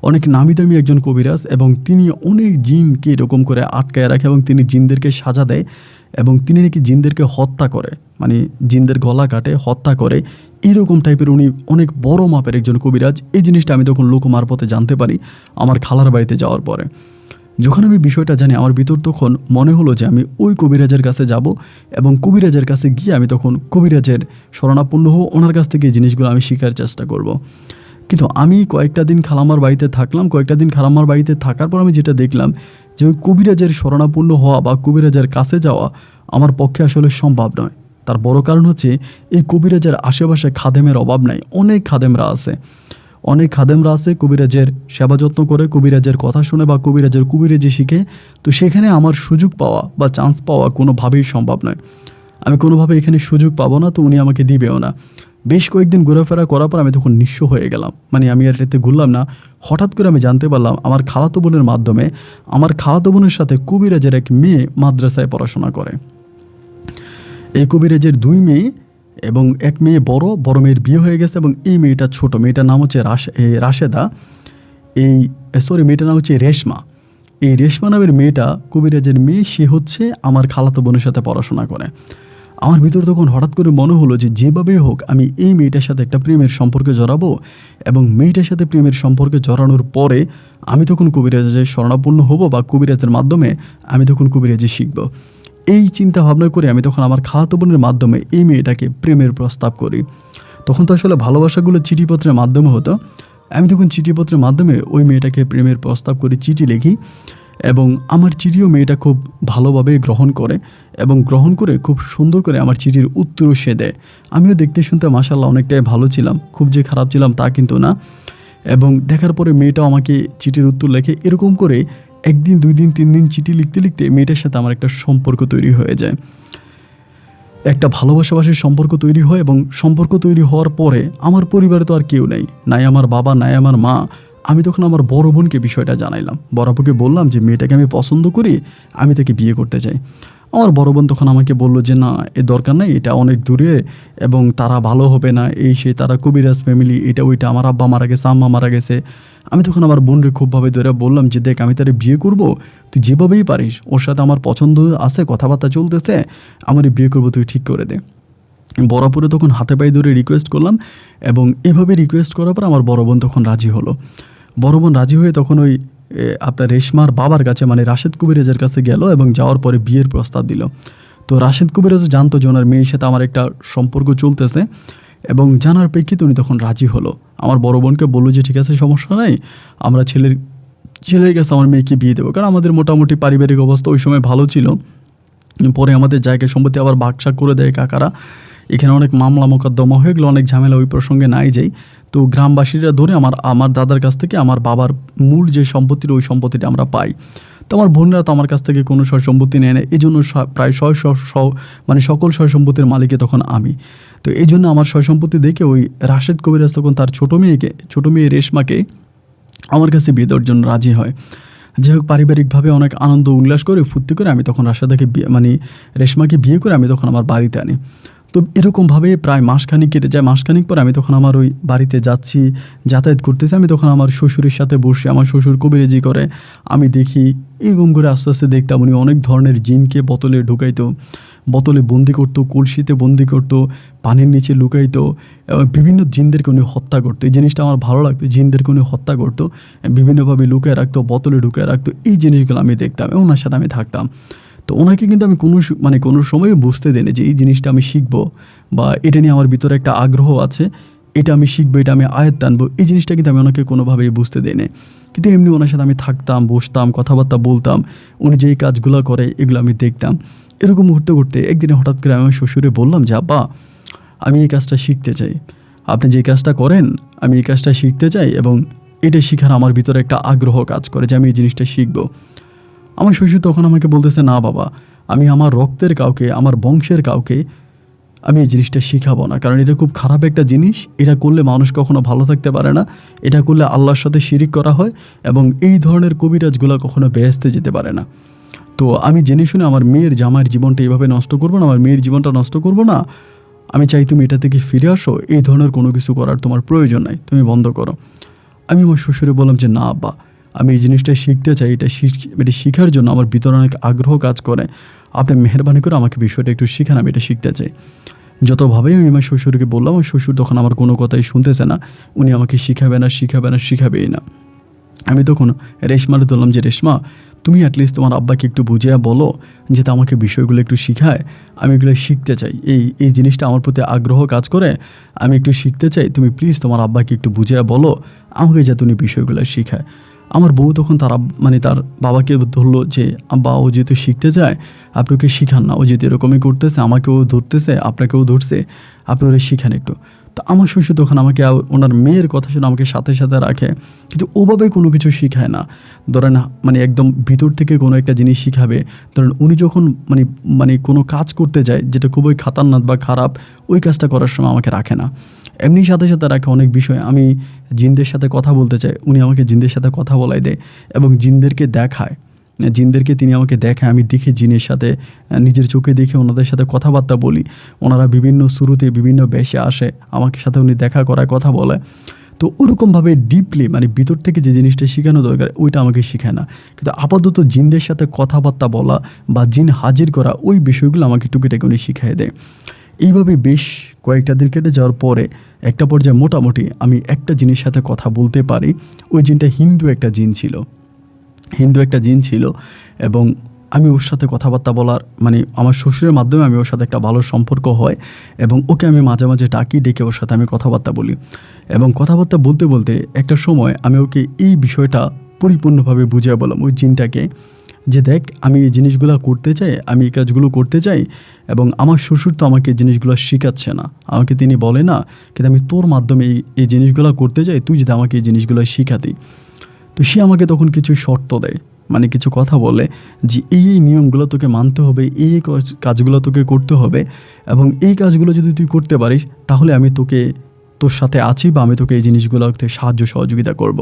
অনেক নামি দামি একজন কবিরাজ, এবং তিনি অনেক জিনকে এরকম করে আটকায় রাখে এবং তিনি জিনদেরকে সাজা দেয় এবং তিনি নাকি জিনদেরকে হত্যা করে, জিনদের গলা কাটে, হত্যা করে, এরকম টাইপের উনি অনেক বড় মাপের একজন কবিরাজ। এই জিনিসটা আমি তখন লোক মারফতে জানতে পারি আমার খালার বাড়িতে যাওয়ার পরে। যখন আমি বিষয়টা জানি আমার ভিতর তখন মনে হলো যে আমি ওই কবিরাজের কাছে যাব এবং কবিরাজের কাছে গিয়ে আমি তখন কবিরাজের শরণাপন্ন হব, ওনার কাছ থেকে এই জিনিসগুলো আমি শেখার চেষ্টা করব। কিন্তু আমি কয়েকটা দিন খালামার বাড়িতে থাকলাম। কয়েকটা দিন খালামার বাড়িতে থাকার পর আমি যেটা দেখলাম যে ওই কবিরাজের শরণাপন্ন হওয়া বা কবিরাজের কাছে যাওয়া আমার পক্ষে আসলে সম্ভব নয়। তার বড় কারণ হচ্ছে এই কবিরাজের আশেপাশে খাদেমের অভাব নাই। অনেক খাদেমরা আছে কবিরাজের সেবা যত্ন করে, কবিরাজের কথা শুনে বা কবিরাজি শিখে। তো সেখানে আমার সুযোগ পাওয়া বা চান্স পাওয়া কোনোভাবেই সম্ভব নয়। আমি কোনোভাবে এখানে সুযোগ পাবো না, তো উনি আমাকে দিবেও না। বেশ কয়েকদিন ঘোরাফেরা করার পর আমি তখন নিঃস্ব হয়ে গেলাম, আমি আর এতে ঘুরলাম না। হঠাৎ করে আমি জানতে পারলাম আমার খালাতো বোনের মাধ্যমে, আমার খালাতো বোনের সাথে কবিরাজের এক মেয়ে মাদ্রাসায় পড়াশোনা করে। এই কবিরাজের 2 মেয়ে এবং এক মেয়ে বড় মেয়ের বিয়ে হয়ে গেছে এবং এই মেয়েটা ছোট, মেয়েটার নাম হচ্ছে রাশেদা। মেয়েটার নাম হচ্ছে রেশমা। এই রেশমা নামের মেয়েটা কবিরাজের মেয়ে, সে হচ্ছে আমার খালাতো বোনের সাথে পড়াশোনা করে। আমার ভিতর তখন হঠাৎ করে মনে হলো যে যেভাবেই হোক আমি এই মেয়েটার সাথে একটা প্রেমের সম্পর্কে জড়াবো এবং মেয়েটার সাথে প্রেমের সম্পর্কে জড়ানোর পরে আমি তখন কবিরাজের শরণাপন্ন হব বা কবিরাজের মাধ্যমে আমি তখন কবিরাজি শিখব। এই চিন্তা ভাবনা করে আমি তখন আমার খালাতো বোনের মাধ্যমে এই মেয়েটাকে প্রেমের প্রস্তাব করি। তখন তো আসলে ভালোবাসাগুলো চিঠিপত্রের মাধ্যমে হতো। আমি তখন চিঠিপত্রের মাধ্যমে ওই মেয়েটাকে প্রেমের প্রস্তাব করি, চিঠি লিখি, এবং আমার চিঠিও মেয়েটা খুব ভালোভাবে গ্রহণ করে, এবং গ্রহণ করে খুব সুন্দর করে আমার চিঠির উত্তরও সে দেয়। আমিও দেখতে শুনতে মাশাআল্লাহ অনেকটাই ভালো ছিলাম, খুব যে খারাপ ছিলাম তা কিন্তু না। এবং দেখার পরে মেয়েটাও আমাকে চিঠির উত্তর লেখে। এরকম করে একদিন, 2 দিন, 3 দিন চিঠি লিখতে লিখতে মেয়েটার সাথে আমার একটা সম্পর্ক তৈরি হয়ে যায়। একটা ভালোবাসাবাসীর সম্পর্ক তৈরি হয়, এবং সম্পর্ক তৈরি হওয়ার পরে আমার পরিবারে তো আর কেউ নেই, নাই আমার বাবা, নাই আমার মা। আমি তখন আমার বড় বোনকে বিষয়টা জানাইলাম। বড় আপুকে বললাম যে মেয়েটাকে আমি পছন্দ করি, আমি তাকে বিয়ে করতে চাই। আমার বড় বোন তখন আমাকে বলল যে না, এ দরকার নেই, এটা অনেক দূরে এবং তারা ভালো হবে না, এই সে, তারা কবিরাজ ফ্যামিলি, এটা ওইটা, আমার আব্বা মারা গেছে, আম্মা মারা গেছে। আমি তখন আমার বোনরে খুবভাবে ধরে বললাম যে দেখ, আমি তারে বিয়ে করব, তুই যেভাবেই পারিস, ওর সাথে আমার পছন্দ আছে, কথাবার্তা চলতেছে, আমার বিয়ে করবো, তুই ঠিক করে দে। বরাবরে তখন হাতে পায়ে ধরে রিকোয়েস্ট করলাম, এবং এভাবে রিকোয়েস্ট করার পর আমার বড় বোন তখন রাজি হলো। বড় বোন রাজি হয়ে তখন ওই আপনার রেশমার বাবার কাছে, মানে রাশেদ কবিরাজের কাছে গেল, এবং যাওয়ার পরে বিয়ের প্রস্তাব দিল। তো রাশেদ কবিরাজও জানতো যে ওনার মেয়ের সাথে আমার একটা সম্পর্ক চলতেছে, এবং জানার প্রেক্ষিতে উনি তখন রাজি হলো। আমার বড় বোনকে বললো যে ঠিক আছে, সমস্যা নাই, আমরা ছেলের কাছে আমার মেয়েকে বিয়ে দেবো, কারণ আমাদের মোটামুটি পারিবারিক অবস্থা ওই সময় ভালো ছিল। পরে আমাদের জায়গায় সম্পত্তি আবার ভাগসাগ করে দেয় কাকারা। এখানে অনেক মামলা মোকদ্দমা হয়ে গেলো, অনেক ঝামেলা, ওই প্রসঙ্গে নাই যাই। তো গ্রামবাসীরা ধরে আমার দাদার কাছ থেকে আমার বাবার মূল যে সম্পত্তির, ওই সম্পত্তিটা আমরা পাই। তো আমার বোনরা তো আমার কাছ থেকে কোনো সয় সম্পত্তি নেয় না, এই জন্য প্রায় মানে সকল সয় সম্পত্তির মালিকে তখন আমি। তো এই জন্য আমার সয় সম্পত্তি দেখে ওই রাশেদ কবিরাজ তখন তার ছোটো মেয়ে রেশমাকে আমার কাছে বিয়ে দেওয়ার জন্য রাজি হয়। যাই হোক, পারিবারিকভাবে অনেক আনন্দ উল্লাস করে ফুর্তি করে আমি তখন রাশেদাকে মানে রেশমাকে বিয়ে করে আমি তখন আমার বাড়িতে আনি। তো এরকমভাবে প্রায় মাসখানিক কেটে যায়। মাসখানিক পর আমি তখন আমার ওই বাড়িতে যাচ্ছি, যাতায়াত করতেছি। আমি তখন আমার শ্বশুরের সাথে বসে, আমার শ্বশুর কবিরাজি করে, আমি দেখি এরকম করে আস্তে আস্তে দেখতাম উনি অনেক ধরনের জিনকে বোতলে ঢুকাইতো, বোতলে বন্দি করতো, কলসিতে বন্দি করতো, পানির নিচে লুকাইতো, এবং বিভিন্ন জিনদেরকে উনি হত্যা করতো। এই জিনিসটা আমার ভালো লাগতো, জিনদেরকে উনি হত্যা করতো, বিভিন্নভাবে লুকায় রাখতো, বোতলে ঢুকায় রাখতো। এই জিনিসগুলো আমি দেখতাম এবং ওনার সাথে আমি থাকতাম। তো ওনাকে কিন্তু আমি কোনো সময়ও বুঝতে দিইনি যে এই জিনিসটা আমি শিখবো, বা এটা নিয়ে আমার ভিতরে একটা আগ্রহ আছে, এটা আমি শিখবো, এটা আমি আয়ত্ত আনবো, এই জিনিসটা কিন্তু আমি ওনাকে কোনোভাবেই বুঝতে দিইনি। কিন্তু এমনি ওনার সাথে আমি থাকতাম, বসতাম, কথাবার্তা বলতাম, উনি যেই কাজগুলো করে এগুলো আমি দেখতাম। এরকম ঘুরতে ঘুরতে একদিনে হঠাৎ করে আমি আমার শ্বশুরে বললাম যে আব্বা, আমি এই কাজটা শিখতে চাই, আপনি যে কাজটা করেন আমি এই কাজটা শিখতে চাই, এবং এটা শেখার আমার ভিতরে একটা আগ্রহ কাজ করে যে আমি এই জিনিসটা শিখবো। আমার শ্বশুর তখন আমাকে বলতেছে না বাবা, আমি আমার রক্তের কাউকে, আমার বংশের কাউকে আমি এই জিনিসটা শিখাবো না, কারণ এটা খুব খারাপ একটা জিনিস, এটা করলে মানুষ কখনো ভালো থাকতে পারে না, এটা করলে আল্লাহর সাথে শিরিক করা হয়, এবং এই ধরনের কবিরাজগুলো কখনো বেহেশতে যেতে পারে না। তো আমি জেনে শুনে আমার মেয়ের জামাইয়ের জীবনটা এইভাবে নষ্ট করবো না, আমার মেয়ের জীবনটা নষ্ট করবো না। আমি চাই তুমি এটা থেকে ফিরে আসো, এই ধরনের কোনো কিছু করার তোমার প্রয়োজন নাই, তুমি বন্ধ করো। আমি আমার শ্বশুরে বললাম যে না আব্বা, আমি এই জিনিসটা শিখতে চাই, এটা শেখার জন্য আমার ভিতরে অনেক আগ্রহ কাজ করে, আপনি মেহরবানি করে আমাকে বিষয়টা একটু শিখান, আমি এটা শিখতে চাই। যতভাবেই আমি আমার শ্বশুরকে বললাম, আমার শ্বশুর তখন আমার কোনো কথাই শুনতেছে না, উনি আমাকে শিখাবেই না। আমি তখন রেশমারে বললাম যে রেশমা, তুমি অ্যাটলিস্ট তোমার আব্বাকে একটু বুঝিয়ে বলো, যাতে আমাকে বিষয়গুলো একটু শিখায়, আমি এগুলো শিখতে চাই, এই জিনিসটা আমার প্রতি আগ্রহ কাজ করে, আমি একটু শিখতে চাই, তুমি প্লিজ তোমার আব্বাকে একটু বুঝিয়ে বলো আমাকে, যাতে উনি বিষয়গুলো শিখায়। আমার বউ তখন তার বাবাকে ধরলো যে আব্বা, ও যেহেতু শিখতে চায়, আপনি ওকে শিখান না, ও যেহেতু এরকমই করতেছে, আমাকেও ধরতেছে, আপনাকেও ধরছে, আপনি ওরা শিখান একটু। তো আমার শ্বশুর তখন আমাকে ওনার মেয়ের কথা শুনে আমাকে সাথে সাথে রাখে, কিন্তু ওভাবে কোনো কিছু শিখায় না। ধরেন মানে একদম ভিতর থেকে কোনো একটা জিনিস শিখাবে, ধরেন উনি যখন মানে কোনো কাজ করতে যায় যেটা খুবই খাতারনাক বা খারাপ, ওই কাজটা করার সময় আমাকে রাখে না। এমনি সাথে সাথে রাখে অনেক বিষয়, আমি জিনদের সাথে কথা বলতে চাই, উনি আমাকে জিনদের সাথে কথা বলাই দেয়, এবং জিনদেরকে দেখায়, তিনি আমাকে দেখায়, আমি দেখে জিনের সাথে নিজের চোখে দেখে ওনাদের সাথে কথাবার্তা বলি। ওনারা বিভিন্ন শুরুতে বিভিন্ন বেশে আসে, আমাকে সাথে উনি দেখা করায়, কথা বলে। তো ওরকমভাবে ডিপলি মানে ভিতর থেকে যে জিনিসটা শেখানো দরকার ওইটা আমাকে শেখায় না, কিন্তু আপাতত জিনদের সাথে কথাবার্তা বলা বা জিন হাজির করা, ওই বিষয়গুলো আমাকে টুকিটাকি উনি শিখিয়ে দেয়। এইভাবে বেশ কয়েকটা দিন কেটে যাওয়ার পরে একটা পর্যায়ে মোটামুটি আমি একটা জিনের সাথে কথা বলতে পারি। ওই জিনটা হিন্দু একটা জিন ছিল, এবং আমি ওর সাথে কথাবার্তা বলার মানে আমার শ্বশুরের মাধ্যমে আমি ওর সাথে একটা ভালো সম্পর্ক হয় এবং ওকে আমি মাঝে মাঝে ডাকি, ডেকে ওর সাথে আমি কথাবার্তা বলি এবং কথাবার্তা বলতে বলতে একটা সময় আমি ওকে এই বিষয়টা পরিপূর্ণভাবে বুঝিয়ে বললাম ওই জিনটাকে, যে দেখ আমি এই জিনিসগুলো করতে চাই, আমি এই কাজগুলো করতে চাই এবং আমার শ্বশুর তো আমাকে এই জিনিসগুলো শেখাচ্ছে না, আমাকে তিনি বলে না, কিন্তু আমি তোর মাধ্যমে এই জিনিসগুলো করতে চাই, তুই যদি আমাকে এই জিনিসগুলো শেখাতি। তো সে আমাকে তখন কিছু শর্ত দেয়, মানে কিছু কথা বলে যে এই নিয়মগুলো তোকে মানতে হবে, এই কাজগুলো তোকে করতে হবে এবং এই কাজগুলো যদি তুই করতে পারিস তাহলে আমি তোর সাথে আছি বা আমি তোকে এই জিনিসগুলোতে সাহায্য সহযোগিতা করব।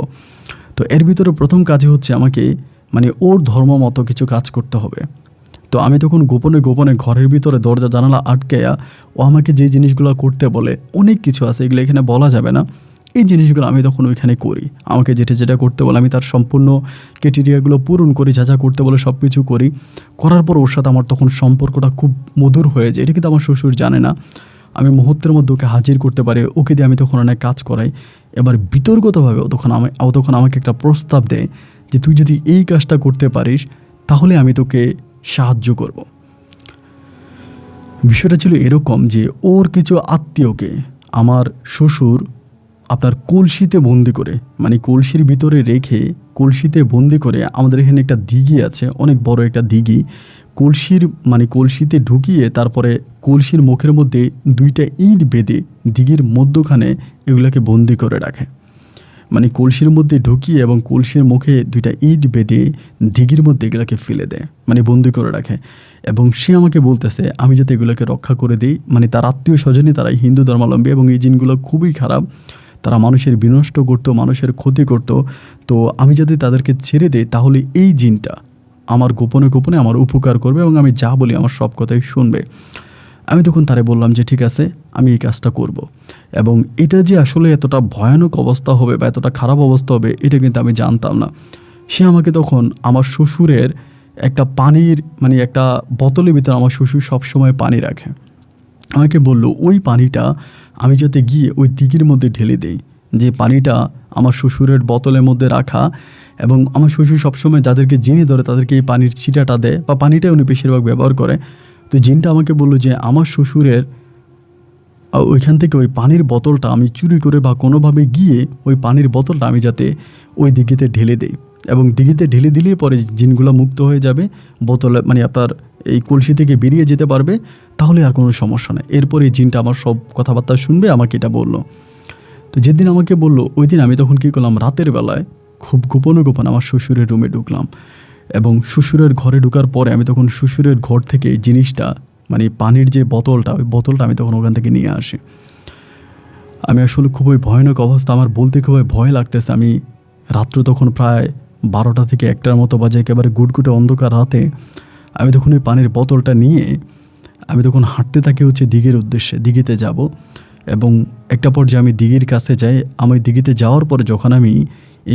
তো এর ভিতরে প্রথম কাজই হচ্ছে আমাকে মানে ওর ধর্ম মতো কিছু কাজ করতে হবে। তো আমি তখন গোপনে গোপনে ঘরের ভিতরে দরজা জানালা আটকেয়া ও আমাকে যে জিনিসগুলো করতে বলে, অনেক কিছু আছে এগুলো এখানে বলা যাবে না, এই জিনিসগুলো আমি তখন ওইখানে করি। আমাকে যেটা যেটা করতে বলে আমি তার সম্পূর্ণ ক্রাইটেরিয়াগুলো পূরণ করি, যা যা করতে বলে সব কিছু করি। করার পর ওর সাথে আমার তখন সম্পর্কটা খুব মধুর হয়ে যায়। এটা কিন্তু আমার শ্বশুর জানে না। আমি মুহূর্তের মধ্যে ওকে হাজির করতে পারি, ওকে দিয়ে আমি তখন অনেক কাজ করাই। এবার বিতর্কতভাবে ও তখন আমাকে একটা প্রস্তাব দেয় যে তুই যদি এই কাজটা করতে পারিস তাহলে আমি তোকে সাহায্য করব। বিষয়টা ছিল এরকম যে ওর কিছু আত্মীয়কে আমার শ্বশুর আপনার কলসিতে বন্দি করে, মানে কলসির ভিতরে রেখে কলসিতে বন্দি করে, আমাদের এখানে একটা দিঘি আছে, অনেক বড় একটা দিঘি, কলসিতে ঢুকিয়ে তারপরে কলসির মুখের মধ্যে 2টা ইট বেঁধে দিঘির মধ্যখানে এগুলোকে বন্দি করে রাখে। মানে কলসির মধ্যে ঢুকিয়ে এবং কলসির মুখে 2টা ইট বেঁধে দিঘির মধ্যে এগুলোকে ফেলে দেয়, মানে বন্দি করে রাখে। এবং সে আমাকে বলতেছে আমি যাতে এগুলোকে রক্ষা করে দিই, মানে তার আত্মীয় স্বজনই তারা হিন্দু ধর্মাবলম্বী এবং এই জিনগুলো খুবই খারাপ, তারা মানুষের বিনষ্ট করতো, মানুষের ক্ষতি করতো। তো আমি যদি তাদেরকে ছেড়ে দিই তাহলে এই জিনটা আমার গোপনে গোপনে আমার উপকার করবে এবং আমি যা বলি আমার সব কথাই শুনবে। আমি তখন তারে বললাম যে ঠিক আছে আমি এই কাজটা করব। এবং এটা যে আসলে এতটা ভয়ানক অবস্থা হবে বা এতটা খারাপ অবস্থা হবে এটা কিন্তু আমি জানতাম না। সে আমাকে তখন আমার শ্বশুরের একটা পানির মানে একটা বোতলের ভিতরে আমার শ্বশুর সবসময় পানি রাখে, আমাকে বলল ওই পানিটা আমি যাতে গিয়ে ওই দিঘির মধ্যে ঢেলে দেই, যে পানিটা আমার শ্বশুরের বোতলের মধ্যে রাখা। এবং আমার শ্বশুর সবসময় যাদেরকে জিনে ধরে তাদেরকে এই পানির ছিটাটা দেয় বা পানিটাই উনি বেশিরভাগ ব্যবহার করে। তো জিনটা আমাকে বললো যে আমার শ্বশুরের ওইখান থেকে ওই পানির বোতলটা আমি চুরি করে বা কোনোভাবে গিয়ে ওই পানির বোতলটা আমি যাতে ওই দিঘিতে ঢেলে দেই এবং দিঘিতে ঢেলে দিলেই পরে জিনগুলো মুক্ত হয়ে যাবে, বোতলে মানে আপনার এই কলসি থেকে বেরিয়ে যেতে পারবে, তাহলে আর কোনো সমস্যা নেই। এরপরে এই জিনটা আমার সব কথাবার্তা শুনবে, আমাকে এটা বললো। তো যেদিন আমাকে বললো ওই দিন আমি তখন কী করলাম, রাতের বেলায় খুব গোপনে গোপনে আমার শ্বশুরের রুমে ঢুকলাম এবং শ্বশুরের ঘরে ঢোকার পরে আমি তখন শ্বশুরের ঘর থেকে এই জিনিসটা মানে পানির যে বোতলটা ওই বোতলটা আমি তখন ওখান থেকে নিয়ে আসি। আমি আসলে খুবই ভয়ানক অবস্থা, আমার বলতে খুবই ভয় লাগতেছে। আমি রাত্র তখন প্রায় 12টা থেকে 1টার মতো বাজে, একেবারে গুটগুটে অন্ধকার রাতে। আমি তখন ওই পানির বোতলটা নিয়ে আমি তখন হাঁটতে থাকি হচ্ছে দিঘির উদ্দেশ্যে, দিঘিতে যাব। এবং একটা পর্যায়ে আমি দিঘির কাছে যাই। আমি দিঘিতে যাওয়ার পরে যখন আমি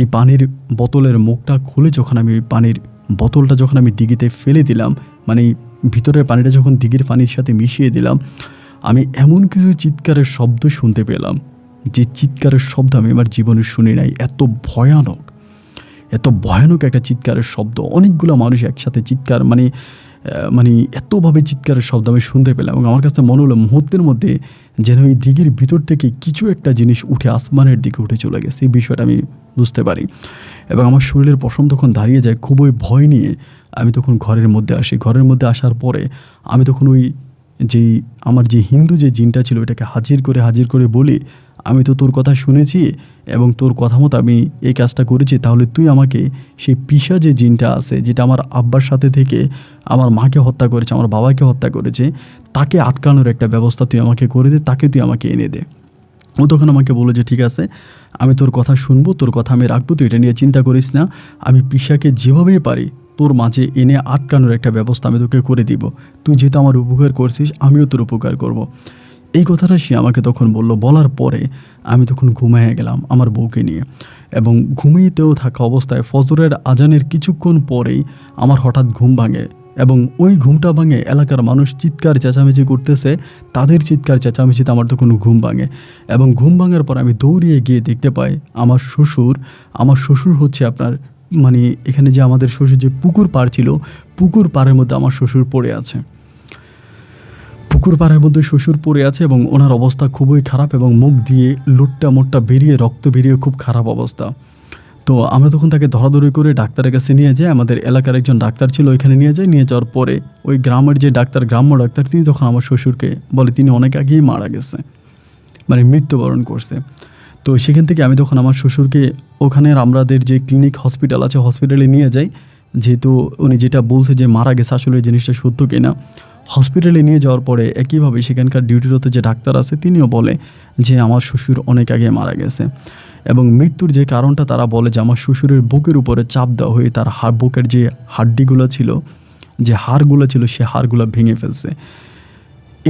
এই পানির বোতলের মুখটা খুলে যখন আমি ওই পানির বোতলটা যখন আমি দিঘিতে ফেলে দিলাম, মানে ভিতরের পানিটা যখন দিঘির পানির সাথে মিশিয়ে দিলাম, আমি এমন কিছু চিৎকারের শব্দ শুনতে পেলাম যে চিৎকারের শব্দ আমি আমার জীবনে শুনি নাই। এত ভয়ানক একটা চিৎকারের শব্দ, অনেকগুলো মানুষ একসাথে চিৎকার মানে এতভাবে চিৎকারের শব্দ আমি শুনতে পেলাম এবং আমার কাছে মনে হলো মুহূর্তের মধ্যে যেন ওই দিঘির ভিতর থেকে কিছু একটা জিনিস উঠে আসমানের দিকে উঠে চলে গেছে। এই বিষয়টা আমি বুঝতে পারি এবং আমার শরীরের পশম তখন দাঁড়িয়ে যায়। খুবই ভয় নিয়ে আমি তখন ঘরের মধ্যে আসি। ঘরের মধ্যে আসার পরে আমি তখন ওই আমার যে হিন্দু যে জিনটা ছিল এটাকে হাজির করে বলি, আমি তো তোর কথা শুনেছি এবং তোর কথা মতো আমি এই কাজটা করেছি, তাহলে তুই আমাকে সেই পিশা যে জিনটা আছে যেটা আমার আব্বার সাথে থেকে আমার মাকে হত্যা করেছে, আমার বাবাকে হত্যা করেছে, তাকে আটকানোর একটা ব্যবস্থা তুই আমাকে করে দে, তাকে তুই আমাকে এনে দে। ও তখন আমাকে বললো যে ঠিক আছে আমি তোর কথা শুনবো, তোর কথা আমি রাখবো, তুই এটা নিয়ে চিন্তা করিস না, আমি পিশাকে যেভাবেই পারি তোর মাঝে এনে আটকানোর একটা ব্যবস্থা আমি তোকে করে দিব। তুই যেহেতু আমার উপকার করছিস আমিও তোর উপকার করব। এই কথাটা সে আমাকে তখন বলল। বলার পরে আমি তখন ঘুমিয়ে গেলাম আমার বউকে নিয়ে এবং ঘুমিয়েতেও থাকা অবস্থায় ফজরের আজানের কিছুক্ষণ পরেই আমার হঠাৎ ঘুম ভাঙে এবং ওই ঘুমটা ভাঙে এলাকার মানুষ চিৎকার চেঁচামেচি করতেছে, তাদের চিৎকার চেঁচামেচিতে আমার তখন ঘুম ভাঙে এবং ঘুম ভাঙার পর আমি দৌড়িয়ে গিয়ে দেখতে পাই আমার শ্বশুর হচ্ছে আপনার মানে এখানে যে আমাদের শ্বশুর যে পুকুর পাড় ছিল, পুকুর পাড়ের মধ্যে আমার শ্বশুর পড়ে আছে। পুকুর পাড়ের মধ্যে শ্বশুর পড়ে আছে এবং ওনার অবস্থা খুবই খারাপ এবং মুখ দিয়ে লুটটা মোটটা বেরিয়ে রক্ত বেরিয়ে খুব খারাপ অবস্থা। তো আমরা তখন তাকে ধরাধরি করে ডাক্তারের কাছে নিয়ে যাই। আমাদের এলাকার একজন ডাক্তার ছিল, ওইখানে নিয়ে যাই। নিয়ে যাওয়ার পরে ওই গ্রামের যে ডাক্তার, গ্রাম্য ডাক্তার, তিনি তখন আমার শ্বশুরকে বলে তিনি অনেক আগেই মারা গেছে, মানে মৃত্যুবরণ করছে। তো সেখান থেকে আমি তখন আমার শ্বশুরকে ওখানের আমাদের যে ক্লিনিক হসপিটাল আছে, হসপিটালে নিয়ে যাই। যেহেতু উনি যেটা বলছে যে মারা গেছে, আসলে এই জিনিসটা সত্য কিনা। হসপিটালে নিয়ে যাওয়ার পরে একইভাবে সেখানকার ডিউটিরত যে ডাক্তার আছে তিনিও বলে যে আমার শ্বশুর অনেক আগে মারা গেছে। এবং মৃত্যুর যে কারণটা তারা বলে যে আমার শ্বশুরের বুকের উপরে চাপ দেওয়া হয়ে তার বুকের যে হাড্ডিগুলো ছিল, যে হাড়গুলো ছিল, সে হাড়গুলো ভেঙে ফেলছে,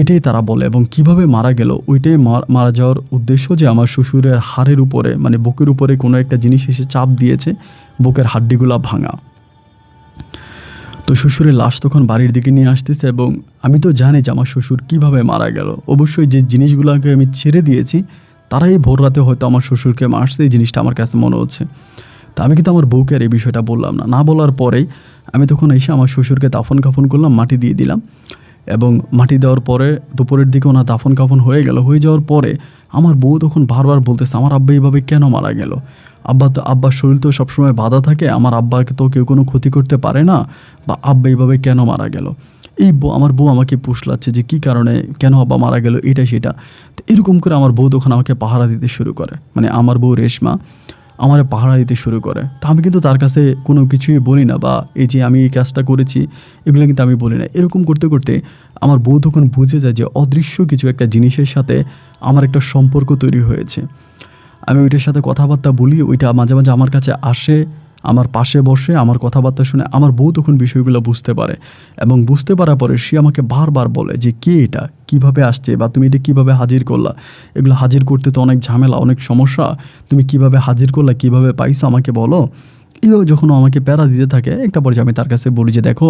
এটাই তারা বলে। এবং কিভাবে মারা গেল ওইটাই মারা যাওয়ার উদ্দেশ্য, যে আমার শ্বশুরের হাড়ের উপরে মানে বুকের উপরে কোনো একটা জিনিস এসে চাপ দিয়েছে, বুকের হাড্ডিগুলো ভাঙা। তো শ্বশুরের লাশ তখন বাড়ির দিকে নিয়ে আসতেছে এবং আমি তো জানি যে আমার শ্বশুর কিভাবে মারা গেল। অবশ্যই যে জিনিসগুলোকে আমি ছেড়ে দিয়েছি তারাই ভোর রাতে হয়তো আমার শ্বশুরকে মারছে, এই জিনিসটা আমার কাছে মনে হচ্ছে। তো আমি কিন্তু আমার বউকে আর এই বিষয়টা বললাম না। না বলার পরেই আমি তখন এসে আমার শ্বশুরকে দাফন কাফন করলাম, মাটি দিয়ে দিলাম। এবং মাটি দেওয়ার পরে দুপুরের দিকে ওনার দাফন কাফন হয়ে গেল। হয়ে যাওয়ার পরে আমার বউ তখন বারবার বলতেছে আমার আব্বা এইভাবে কেন মারা গেল। আব্বার শরীর তো সবসময় বাধা থাকে, আমার আব্বাকে তো কেউ কোনো ক্ষতি করতে পারে না, বা আব্বা এইভাবে কেন মারা গেল। আমার বউ আমাকে পুষলাচ্ছে যে কী কারণে, কেন আব্বা মারা গেল, এটা সেটা। তো এরকম করে আমার বউ তখন আমাকে পাহারা দিতে শুরু করে, মানে আমার বউ রেশমা আমার পাহারা দিতে শুরু করে। তা আমি কিন্তু তার কাছে কোনো কিছুই বলি না, বা এই যে আমি এই কাজটা করেছি এগুলো কিন্তু আমি বলি না। এরকম করতে করতে আমার বউ তখন বুঝে যায় যে অদৃশ্য কিছু একটা জিনিসের সাথে আমার একটা সম্পর্ক তৈরি হয়েছে। আমি ওইটার সাথে কথাবার্তা বলি, ওইটা মাঝে মাঝে আমার কাছে আসে, আমার পাশে বসে আমার কথাবার্তা শুনে আমার বউ তখন বিষয়গুলো বুঝতে পারে। এবং বুঝতে পারার পরে সে আমাকে বারবার বলে যে কে এটা, কিভাবে আসছে, বা তুমি এটা কীভাবে হাজির করলা, এগুলো হাজির করতে তো অনেক ঝামেলা, অনেক সমস্যা, তুমি কিভাবে হাজির করলা, কিভাবে পাইছো আমাকে বলো। এইভাবে যখন আমাকে প্যারা দিতে থাকে, একটা পর্যায়ে আমি তার কাছে বলি যে দেখো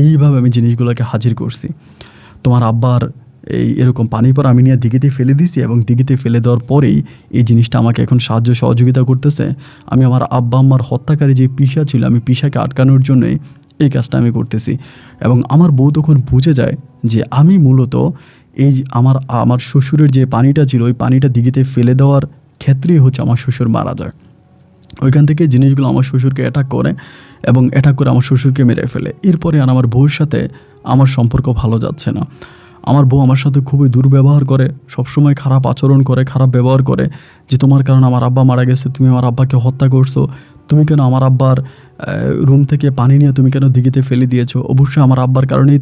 এইভাবে আমি জিনিসগুলোকে হাজির করছি। তোমার আব্বার এরকম পানি পর আমি নিয়ে দিঘিতে ফেলে দিয়েছি, এবং দিঘিতে ফেলে দেওয়ার পরেই এই জিনিসটা আমাকে এখন সাহায্য সহযোগিতা করতেছে। আমি আমার আব্বা আম্মার হত্যাকারী যে পিসা ছিল, আমি পিসাকে আটকানোর জন্যই এই কাজটা আমি করতেছি। এবং আমার বউ তখন বুঝে যায় যে আমি মূলত এই আমার শ্বশুরের যে পানিটা ছিল, ওই পানিটা দিঘিতে ফেলে দেওয়ার ক্ষেত্রেই হচ্ছে আমার শ্বশুর মারা যায়। ওইখান থেকে জিনিসগুলো আমার শ্বশুরকে অ্যাটাক করে, এবং অ্যাটাক করে আমার শ্বশুরকে মেরে ফেলে। এরপরে আর আমার বউর সাথে আমার সম্পর্ক ভালো যাচ্ছে না। আমার বউ আমার সাথে খুবই দুর্ব্যবহার করে, সবসময় খারাপ আচরণ করে, খারাপ ব্যবহার করে, যে তোমার কারণে আমার আব্বা মারা গেছে, তুমি আমার আব্বাকে হত্যা করছো, তুমি কেন আমার আব্বার রুম থেকে পানি নিয়ে তুমি কেন দিঘিতে ফেলে দিয়েছো, অবশ্যই আমার আব্বার কারণেই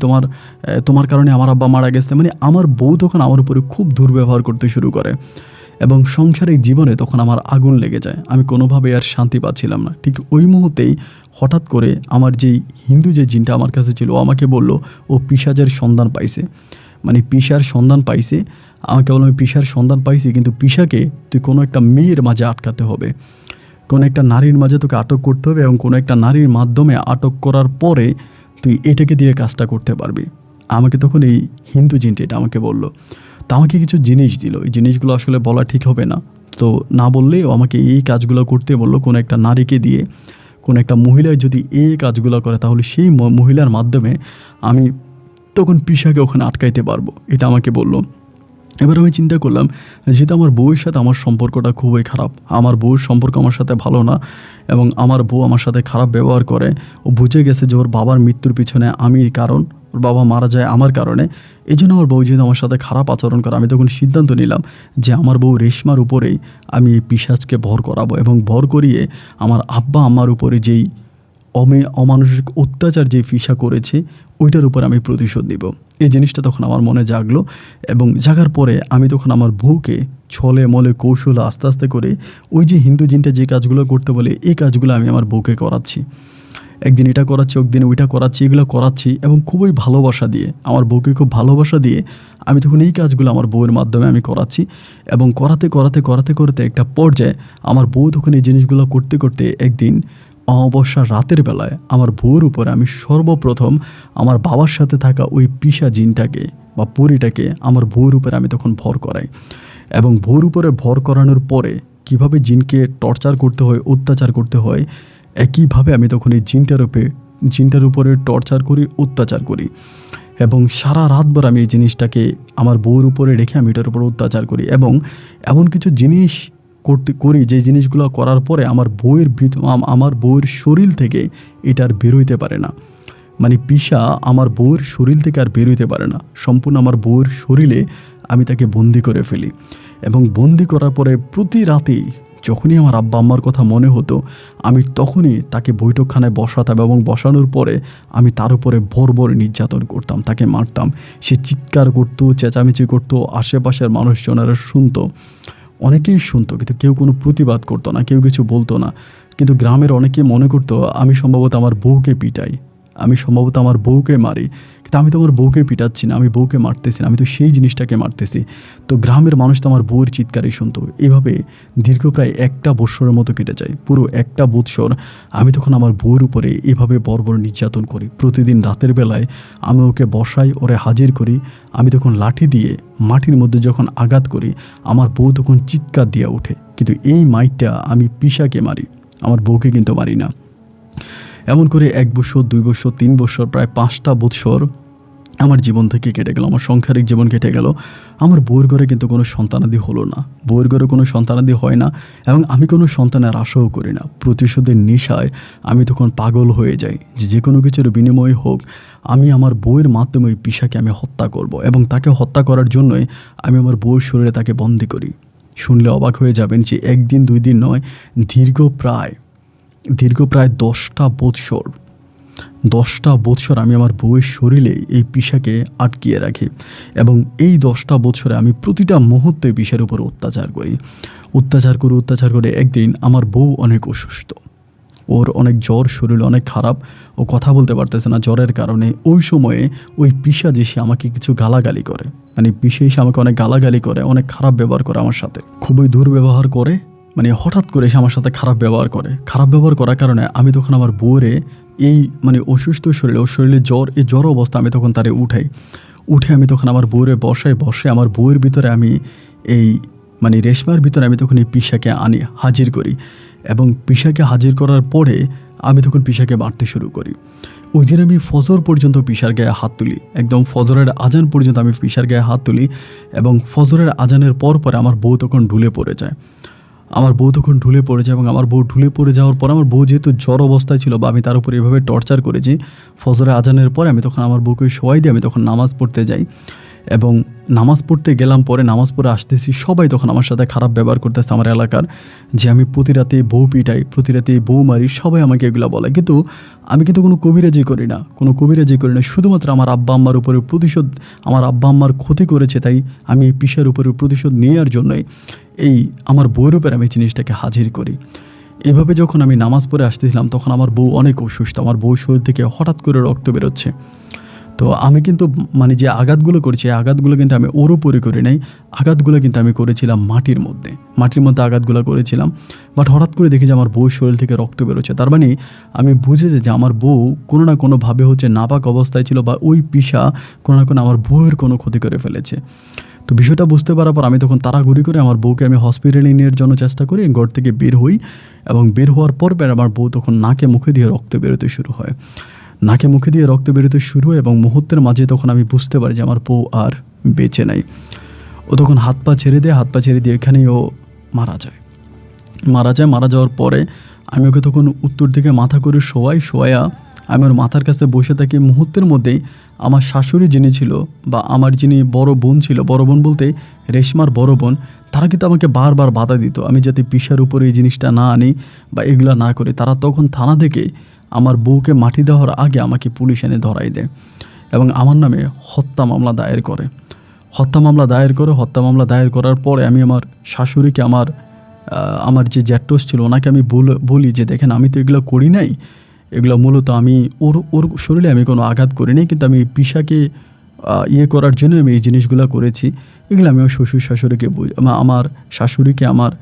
তোমার কারণে আমার আব্বা মারা গেছে। মানে আমার বউ তখন আমার উপরে খুব দুর্ব্যবহার করতে শুরু করে, এবং সংসারিক জীবনে তখন আমার আগুন লেগে যায়। আমি কোনোভাবে আর শান্তি পাচ্ছিলাম না। ঠিক ওই মুহূর্তেই হঠাৎ করে আমার যেই হিন্দু যে জিনটা আমার কাছে ছিল, ও আমাকে বলল ও পিশাচের সন্ধান পাইছে, মানে পিশার সন্ধান পাইছে। আমাকে বললাম আমি পিশার সন্ধান পাইছি, কিন্তু পিশাকে তুই কোনো একটা মেয়ের মাঝে আটকাতে হবে, কোনো একটা নারীর মাঝে তোকে আটক করতে হবে, এবং কোনো একটা নারীর মাধ্যমে আটক করার পরে তুই এটাকে দিয়ে কাজটা করতে পারবি। আমাকে তখন এই হিন্দু জিনটা এটা আমাকে বললো। তা আমাকে কিছু জিনিস দিল, এই জিনিসগুলো আসলে বলা ঠিক হবে না, তো না বললেও আমাকে এই কাজগুলো করতে বললো। কোনো একটা নারীকে দিয়ে, কোনো একটা মহিলায় যদি এই কাজগুলো করে, তাহলে সেই মহিলার মাধ্যমে আমি তখন পিসাকে ওখানে আটকাইতে পারবো, এটা আমাকে বললো। এবার আমি চিন্তা করলাম, যেহেতু আমার বউয়ের সাথে আমার সম্পর্কটা খুবই খারাপ, আমার বউয়ের সম্পর্ক আমার সাথে ভালো না, এবং আমার বউ আমার সাথে খারাপ ব্যবহার করে। ও বুঝে গেছে যে ওর বাবার মৃত্যুর পিছনে আমি কারণ, ওর বাবা মারা যায় আমার কারণে। এই জন্য আমার বউ যেহেতু আমার সাথে খারাপ আচরণ করে, আমি তখন সিদ্ধান্ত নিলাম যে আমার বউ রেশমার উপরেই আমি এই পিশাচকে ভর করাবো, এবং ভর করিয়ে আমার আব্বা আম্মার উপরে যেই অমানসিক অত্যাচার যে ফিসা করেছে ওইটার উপর আমি প্রতিশোধ নিব। এই জিনিসটা তখন আমার মনে জাগলো, এবং জাগার পরে আমি তখন আমার বউকে ছলে মলে কৌশলে আস্তে আস্তে করে ওই যে হিন্দু জিনটা যে কাজগুলো করতে বলে এই কাজগুলো আমি আমার বউকে করাচ্ছি। একদিন এটা করাচ্ছি, একদিন ওইটা করাচ্ছি, এগুলো করাচ্ছি, এবং খুবই ভালোবাসা দিয়ে, আমার বউকে খুব ভালোবাসা দিয়ে আমি তখন এই কাজগুলো আমার বউয়ের মাধ্যমে আমি করাচ্ছি। এবং করাতে করাতে করাতে করতে একটা পর্যায়ে আমার বউ তখন এই জিনিসগুলো করতে করতে একদিন অমাবস্যার রাতের বেলায় আমার বউর উপরে আমি সর্বপ্রথম আমার বাবার সাথে থাকা ওই পিশা জিনটাকে বা পরীটাকে আমার বউর উপরে আমি তখন ভর করাই। এবং বউর উপরে ভর করানোর পরে কিভাবে জিনকে টর্চার করতে হয়, অত্যাচার করতে হয়, একইভাবে আমি তখন এই জিনটার উপরে টর্চার করি, অত্যাচার করি এবং সারা রাতভর আমি এই জিনিসটাকে আমার বউর উপরে রেখে আমি এটার উপর অত্যাচার করি এবং এমন কিছু জিনিস করি যে জিনিসগুলো করার পরে আমার বউয়ের শরীর থেকে এটা আর বেরোইতে পারে না। মানে পিসা আমার বউয়ের শরীর থেকে আর বেরোইতে পারে না, সম্পূর্ণ আমার বউয়ের শরীরে আমি তাকে বন্দি করে ফেলি এবং বন্দি করার পরে প্রতি রাতেই যখনই আমার আব্বা আম্মার কথা মনে হতো আমি তখনই তাকে বৈঠকখানায় বসাতাম এবং বসানোর পরে আমি তার উপরে বর্বর নির্যাতন করতাম, তাকে মারতাম। সে চিৎকার করতো, চেঁচামেচি করতো, আশেপাশের মানুষজনেরা শুনতো, অনেকেই শুনতো কিন্তু কেউ কোনো প্রতিবাদ করতো না, কেউ কিছু বলতো না। কিন্তু গ্রামের অনেকে মনে করতো আমি সম্ভবত আমার বউকে পিটাই, আমি সম্ভবত আমার বউকে মারি, কিন্তু আমি তো আমার বউকে পিটাচ্ছি না, আমি বউকে মারতেছি না, আমি তো সেই জিনিসটাকে মারতেছি। তো গ্রামের মানুষ তো আমার বউয়ের চিৎকারই শুনতো। এভাবে দীর্ঘ প্রায় 1 বৎসরের মতো কেটে যায়, পুরো 1 বৎসর আমি তখন আমার বউয়ের উপরে এভাবে বর্বর নির্যাতন করি। প্রতিদিন রাতের বেলায় আমি ওকে বসাই, ওরে হাজির করি। আমি তখন লাঠি দিয়ে মাটির মধ্যে যখন আঘাত করি আমার বউ তখন চিৎকার দিয়ে ওঠে, কিন্তু এই মাইটটা আমি পিসাকে মারি, আমার বউকে কিন্তু মারি না। এমন করে 1 বছর, 2 বছর, 3 বছর, প্রায় 5টা বছর আমার জীবন থেকে কেটে গেল, আমার সাংসারিক জীবন কেটে গেল। আমার বউয়ের ঘরে কিন্তু কোনো সন্তানাদি হলো না, বউয়ের ঘরে কোনো সন্তানাদি হয় না এবং আমি কোনো সন্তানের আশাও করি না। প্রতিশোধের নেশায় আমি তখন পাগল হয়ে যাই যে কোনো কিছুর বিনিময়ে হোক আমি আমার বউয়ের মাধ্যমে ওই পিসাকে আমি হত্যা করব এবং তাকে হত্যা করার জন্যই আমি আমার বউয়ের শরীরে তাকে বন্দি করি। শুনলে অবাক হয়ে যাবেন যে 1 দিন 2 দিন নয়, দীর্ঘ প্রায় 10টা বৎসর আমি আমার বউয়ের শরীরে এই পিসাকে আটকিয়ে রাখি এবং এই 10টা বৎসরে আমি প্রতিটা মুহূর্তে পিসার উপর অত্যাচার করে একদিন আমার বউ অনেক অসুস্থ, ওর অনেক জ্বর, শরীর অনেক খারাপ, ও কথা বলতে পারতেছে না জ্বরের কারণে। ওই সময়ে ওই পিসা যে সে আমাকে কিছু গালাগালি করে, মানে পিসা এসে আমাকে অনেক গালাগালি করে, অনেক খারাপ ব্যবহার করে আমার সাথে, খুবই দুর্ব্যবহার করে। মানে হঠাৎ করে এসে আমার সাথে খারাপ ব্যবহার করার কারণে আমি তখন আমার বউরে এই মানে অসুস্থ শরীরে, ওর শরীরে জ্বর, এই জ্বর অবস্থা আমি তখন তারে উঠে আমি তখন আমার বউরে বসে আমার বউয়ের ভিতরে আমি এই মানে রেশমার ভিতরে আমি তখন এই পিসাকে আনি, হাজির করি এবং পিসাকে হাজির করার পরে আমি তখন পিসাকে মারতে শুরু করি। ওই দিন আমি ফজর পর্যন্ত পিসার গায়ে হাত তুলি, একদম ফজরের আজান পর্যন্ত আমি পিসার গায়ে হাত তুলি এবং ফজরের আজানের পরে আমার বউ তখন ঢুলে পড়ে যায় এবং আমার বউ ঢুলে পড়ে যাওয়ার পর আমার বউ যেহেতু জ্বর অবস্থায় ছিল বা আমি তার উপর এভাবে টর্চার করেছি, ফজরের আজানের পরে আমি তখন আমার বউকে শোয়াই দিয়ে আমি তখন নামাজ পড়তে যাই এবং নামাজ পড়তে গেলাম, পরে নামাজ পড়ে আসতেছি, সবাই তখন আমার সাথে খারাপ ব্যবহার করতেছে আমার এলাকার, যে আমি প্রতি রাতে বউ পিটাই, প্রতি রাতে বউ মারি, সবাই আমাকে এগুলো বলে। কিন্তু আমি কিন্তু কোনো কবিরাজি করি না, শুধুমাত্র আমার আব্বা আম্মার উপরে প্রতিশোধ, আমার আব্বা আম্মার ক্ষতি করেছে তাই আমি এই পিসার উপরে প্রতিশোধ নেওয়ার জন্যই এই আমার বউয়ের উপরে আমি জিনিসটাকে হাজির করি। এভাবে যখন আমি নামাজ পড়ে আসতেছিলাম তখন আমার বউ অনেক অসুস্থ, আমার বউ শরীর থেকে হঠাৎ করে রক্ত বেরোচ্ছে। তো আমি কিন্তু মানে যে আঘাতগুলো করেছি এই আঘাতগুলো কিন্তু আমি ওর উপরে করি নাই, আঘাতগুলো কিন্তু আমি করেছিলাম মাটির মধ্যে আঘাতগুলো করেছিলাম। বাট হঠাৎ করে দেখি যে আমার বউর শরীর থেকে রক্ত বেরোচ্ছে, তার মানে আমি বুঝেছি যে আমার বউ কোনো না কোনোভাবে হচ্ছে নাপাক অবস্থায় ছিল বা ওই পিসা কোনো না কোনো আমার বউয়ের কোনো ক্ষতি করে ফেলেছে। তো বিষয়টা বুঝতে পারার পর আমি তখন তাড়াহুড়ি করে আমার বউকে আমি হসপিটালে নেওয়ার জন্য চেষ্টা করি, ঘর থেকে বের হই এবং বের হওয়ার পর আমার বউ তখন নাকে মুখে দিয়ে রক্ত বেরোতে শুরু হয় এবং মুহূর্তের মাঝে তখন আমি বুঝতে পারি যে আমার বউ আর বেঁচে নাই। ও তখন হাত পা ছেড়ে দিয়ে এখানেই ও মারা যায়। মারা যাওয়ার পরে আমি ওকে তখন উত্তর দিকে মাথা করে শোয়াইয়া আমি ওর মাথার কাছে বসে থাকি। মুহূর্তের মধ্যেই আমার শাশুড়ি যিনি ছিল বা আমার যিনি বড় বোন ছিল, বড় বোন বলতে রেশমার বড় বোন, তারা কিন্তু আমাকে বারবার বাধা দিত আমি যাতে পিসার উপরে এই জিনিসটা না আনি বা এগুলো না করি। তারা তখন থানা থেকে আমার বউকে মাটি দেওয়ার আগে আমাকে পুলিশ এনে ধরাই দেয় এবং আমার নামে হত্যা মামলা দায়ের করে। হত্যা মামলা দায়ের করার পরে আমি আমার শাশুড়িকে আমার যে জ্যাঠোস ছিল ওনাকে আমি বলি যে দেখেন আমি তো এগুলো করি নাই, এগুলো মূলত আমি ওর শরীরে আমি কোনো আঘাত করিনি, কিন্তু আমি পিসাকে করার জন্য আমি এই জিনিসগুলো করেছি। এগুলো আমি আমার শ্বশুর শাশুড়িকে আমার শাশুড়িকে আমার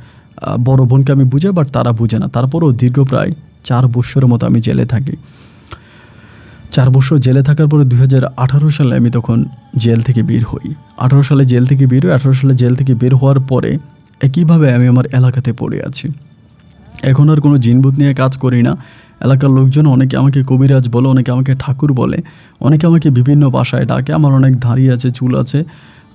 বড় বোনকে আমি বুঝাই, বাট তারা বুঝে না। তারপরও দীর্ঘ প্রায় 4 বছরের মতো আমি জেলে থাকি। 4 বছর জেলে থাকার পরে 2018 সালে আমি তখন জেল থেকে বের হই। 18 সালে জেল থেকে বের হওয়ার পরে একইভাবে আমি আমার এলাকাতে পড়ে আছি। এখন আর কোনো জিনভূত নিয়ে কাজ করি না। এলাকার লোকজন অনেকে আমাকে কবিরাজ বলে, অনেকে আমাকে ঠাকুর বলে, অনেকে আমাকে বিভিন্ন ভাষায় ডাকে। আমার অনেক দাড়ি আছে, চুল আছে,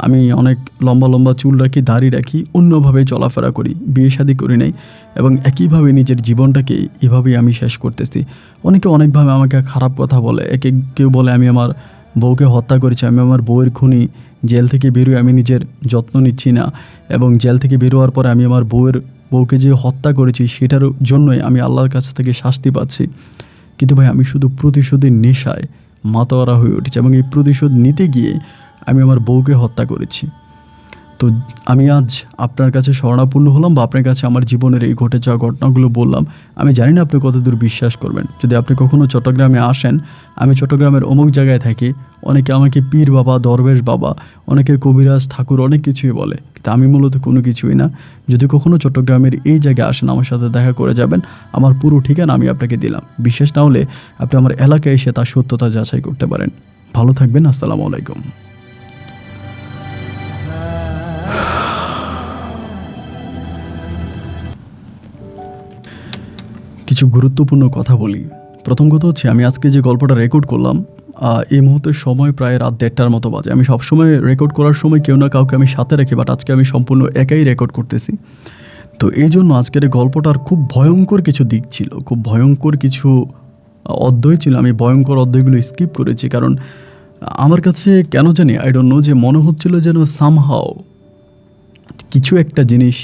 আমি অনেক লম্বা লম্বা চুল রাখি, দাড়ি রাখি, অন্যভাবে চলাফেরা করি, বিয়ে শাদী করি নাই, এবং একইভাবে নিজের জীবনটাকে এভাবেই আমি শেষ করতেছি। অনেকে অনেকভাবে আমাকে খারাপ কথা বলে। কেউ বলে আমি আমার বউকে হত্যা করেছি, আমি আমার বউয়ের খুনি, জেল থেকে বেরোয় আমি নিজের যত্ন নিচ্ছি না, এবং জেল থেকে বেরোয়ার পরে আমি আমার বউকে যে হত্যা করেছি সেটার জন্যই আমি আল্লাহর কাছ থেকে শাস্তি পাচ্ছি। কিন্তু ভাই, আমি শুধু প্রতিশোধের নেশায় মাতোয়ারা হয়ে উঠেছি, এবং এই প্রতিশোধ নিতে গিয়ে আমি আমার বউকে হত্যা করেছি। তো আমি আজ আপনার কাছে শরণাপন্ন হলাম, বা আপনার কাছে আমার জীবনের এই ঘটে যাওয়া ঘটনাগুলো বললাম। আমি জানি না আপনি কতদূর বিশ্বাস করবেন। যদি আপনি কখনও চট্টগ্রামে আসেন, আমি চট্টগ্রামের অমুক জায়গায় থাকি, অনেকে আমাকে পীর বাবা, দরবেশ বাবা, অনেকে কবিরাজ, ঠাকুর, অনেক কিছুই বলে, কিন্তু আমি মূলত কোনো কিছুই না। যদি কখনও চট্টগ্রামের এই জায়গায় আসেন, আমার সাথে দেখা করে যাবেন। আমার পুরো ঠিকানা আমি আপনাকে দিলাম। বিশ্বাস না হলে আপনি আমার এলাকায় এসে তার সত্যতা যাচাই করতে পারেন। ভালো থাকবেন। আসসালামু আলাইকুম। কিছু গুরুত্বপূর্ণ কথা বলি। প্রথম কথা হচ্ছে, আমি আজকে যে গল্পটা রেকর্ড করলাম, এই মুহূর্তে সময় প্রায় রাত 1:30টার মতো বাজে। আমি সবসময় রেকর্ড করার সময় কেউ না কাউকে আমি সাথে রাখি, বাট আজকে আমি সম্পূর্ণ একাই রেকর্ড করতেছি। তো এই জন্য আজকের এই গল্পটার খুব ভয়ঙ্কর কিছু দিক ছিল, খুব ভয়ঙ্কর কিছু অধ্যায় ছিল। আমি ভয়ঙ্কর অধ্যায়গুলো স্কিপ করেছি, কারণ আমার কাছে কেন জানি, আই ডোন্ট নো, যে মনে হচ্ছিল যেন সামহাও কিছু একটা জিনিস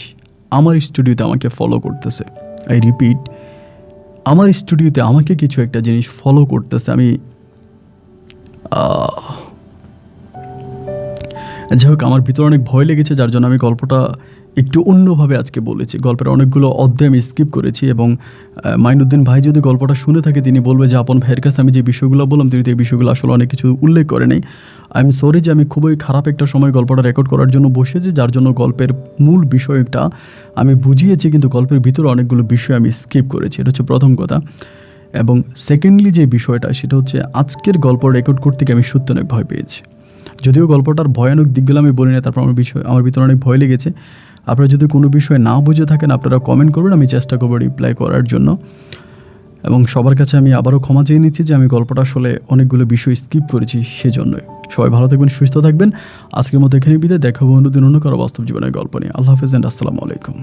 আমার স্টুডিওতে আমাকে ফলো করতেছে। আই রিপিট, আমার স্টুডিওতে আমাকে কিছু একটা জিনিস ফলো করতেছে। আমি যাই হোক, আমার ভিতরে অনেক ভয় লেগেছে, যার জন্য আমি গল্পটা একটু অন্যভাবে আজকে বলেছি। গল্পের অনেকগুলো অধ্যায় আমি স্কিপ করেছি, এবং মাইনুদ্দিন ভাই যদি গল্পটা শুনে থাকে, তিনি বলবে যে আপন ভাইয়ের কাছে আমি যে বিষয়গুলো বললাম, তিনি তো এই বিষয়গুলো আসলে অনেক কিছু উল্লেখ করে নেই। আই এম সরি যে আমি খুবই খারাপ একটা সময় গল্পটা রেকর্ড করার জন্য বসেছি, যার জন্য গল্পের মূল বিষয়টা আমি বুঝিয়েছি, কিন্তু গল্পের ভিতরে অনেকগুলো বিষয় আমি স্কিপ করেছি। এটা হচ্ছে প্রথম কথা। এবং সেকেন্ডলি যে বিষয়টা, সেটা হচ্ছে আজকের গল্প রেকর্ড করতে গিয়ে আমি সত্যি অনেক ভয় পেয়েছি। যদিও গল্পটার ভয়ানক দিকগুলো আমি বলি না, তারপর আমার ভিতরে অনেক ভয় লেগেছে। আপনারা যদি কোনো বিষয় না বুঝে থাকেন, আপনারা কমেন্ট করবেন, আমি চেষ্টা করবো রিপ্লাই করার জন্য। এবং সবার কাছে আমি আবারও ক্ষমা চেয়ে নিচ্ছি যে আমি গল্পটা আসলে অনেকগুলো বিষয় স্কিপ করেছি, সেজন্যই। সবাই ভালো থাকবেন, সুস্থ থাকবেন। আজকের মতো এখানে বিদায়। দেখা হবে অন্যদিন অন্য কারো বাস্তব জীবনের গল্প নিয়ে। আল্লাহ হাফেজ এন্ড আসসালামু আলাইকুম।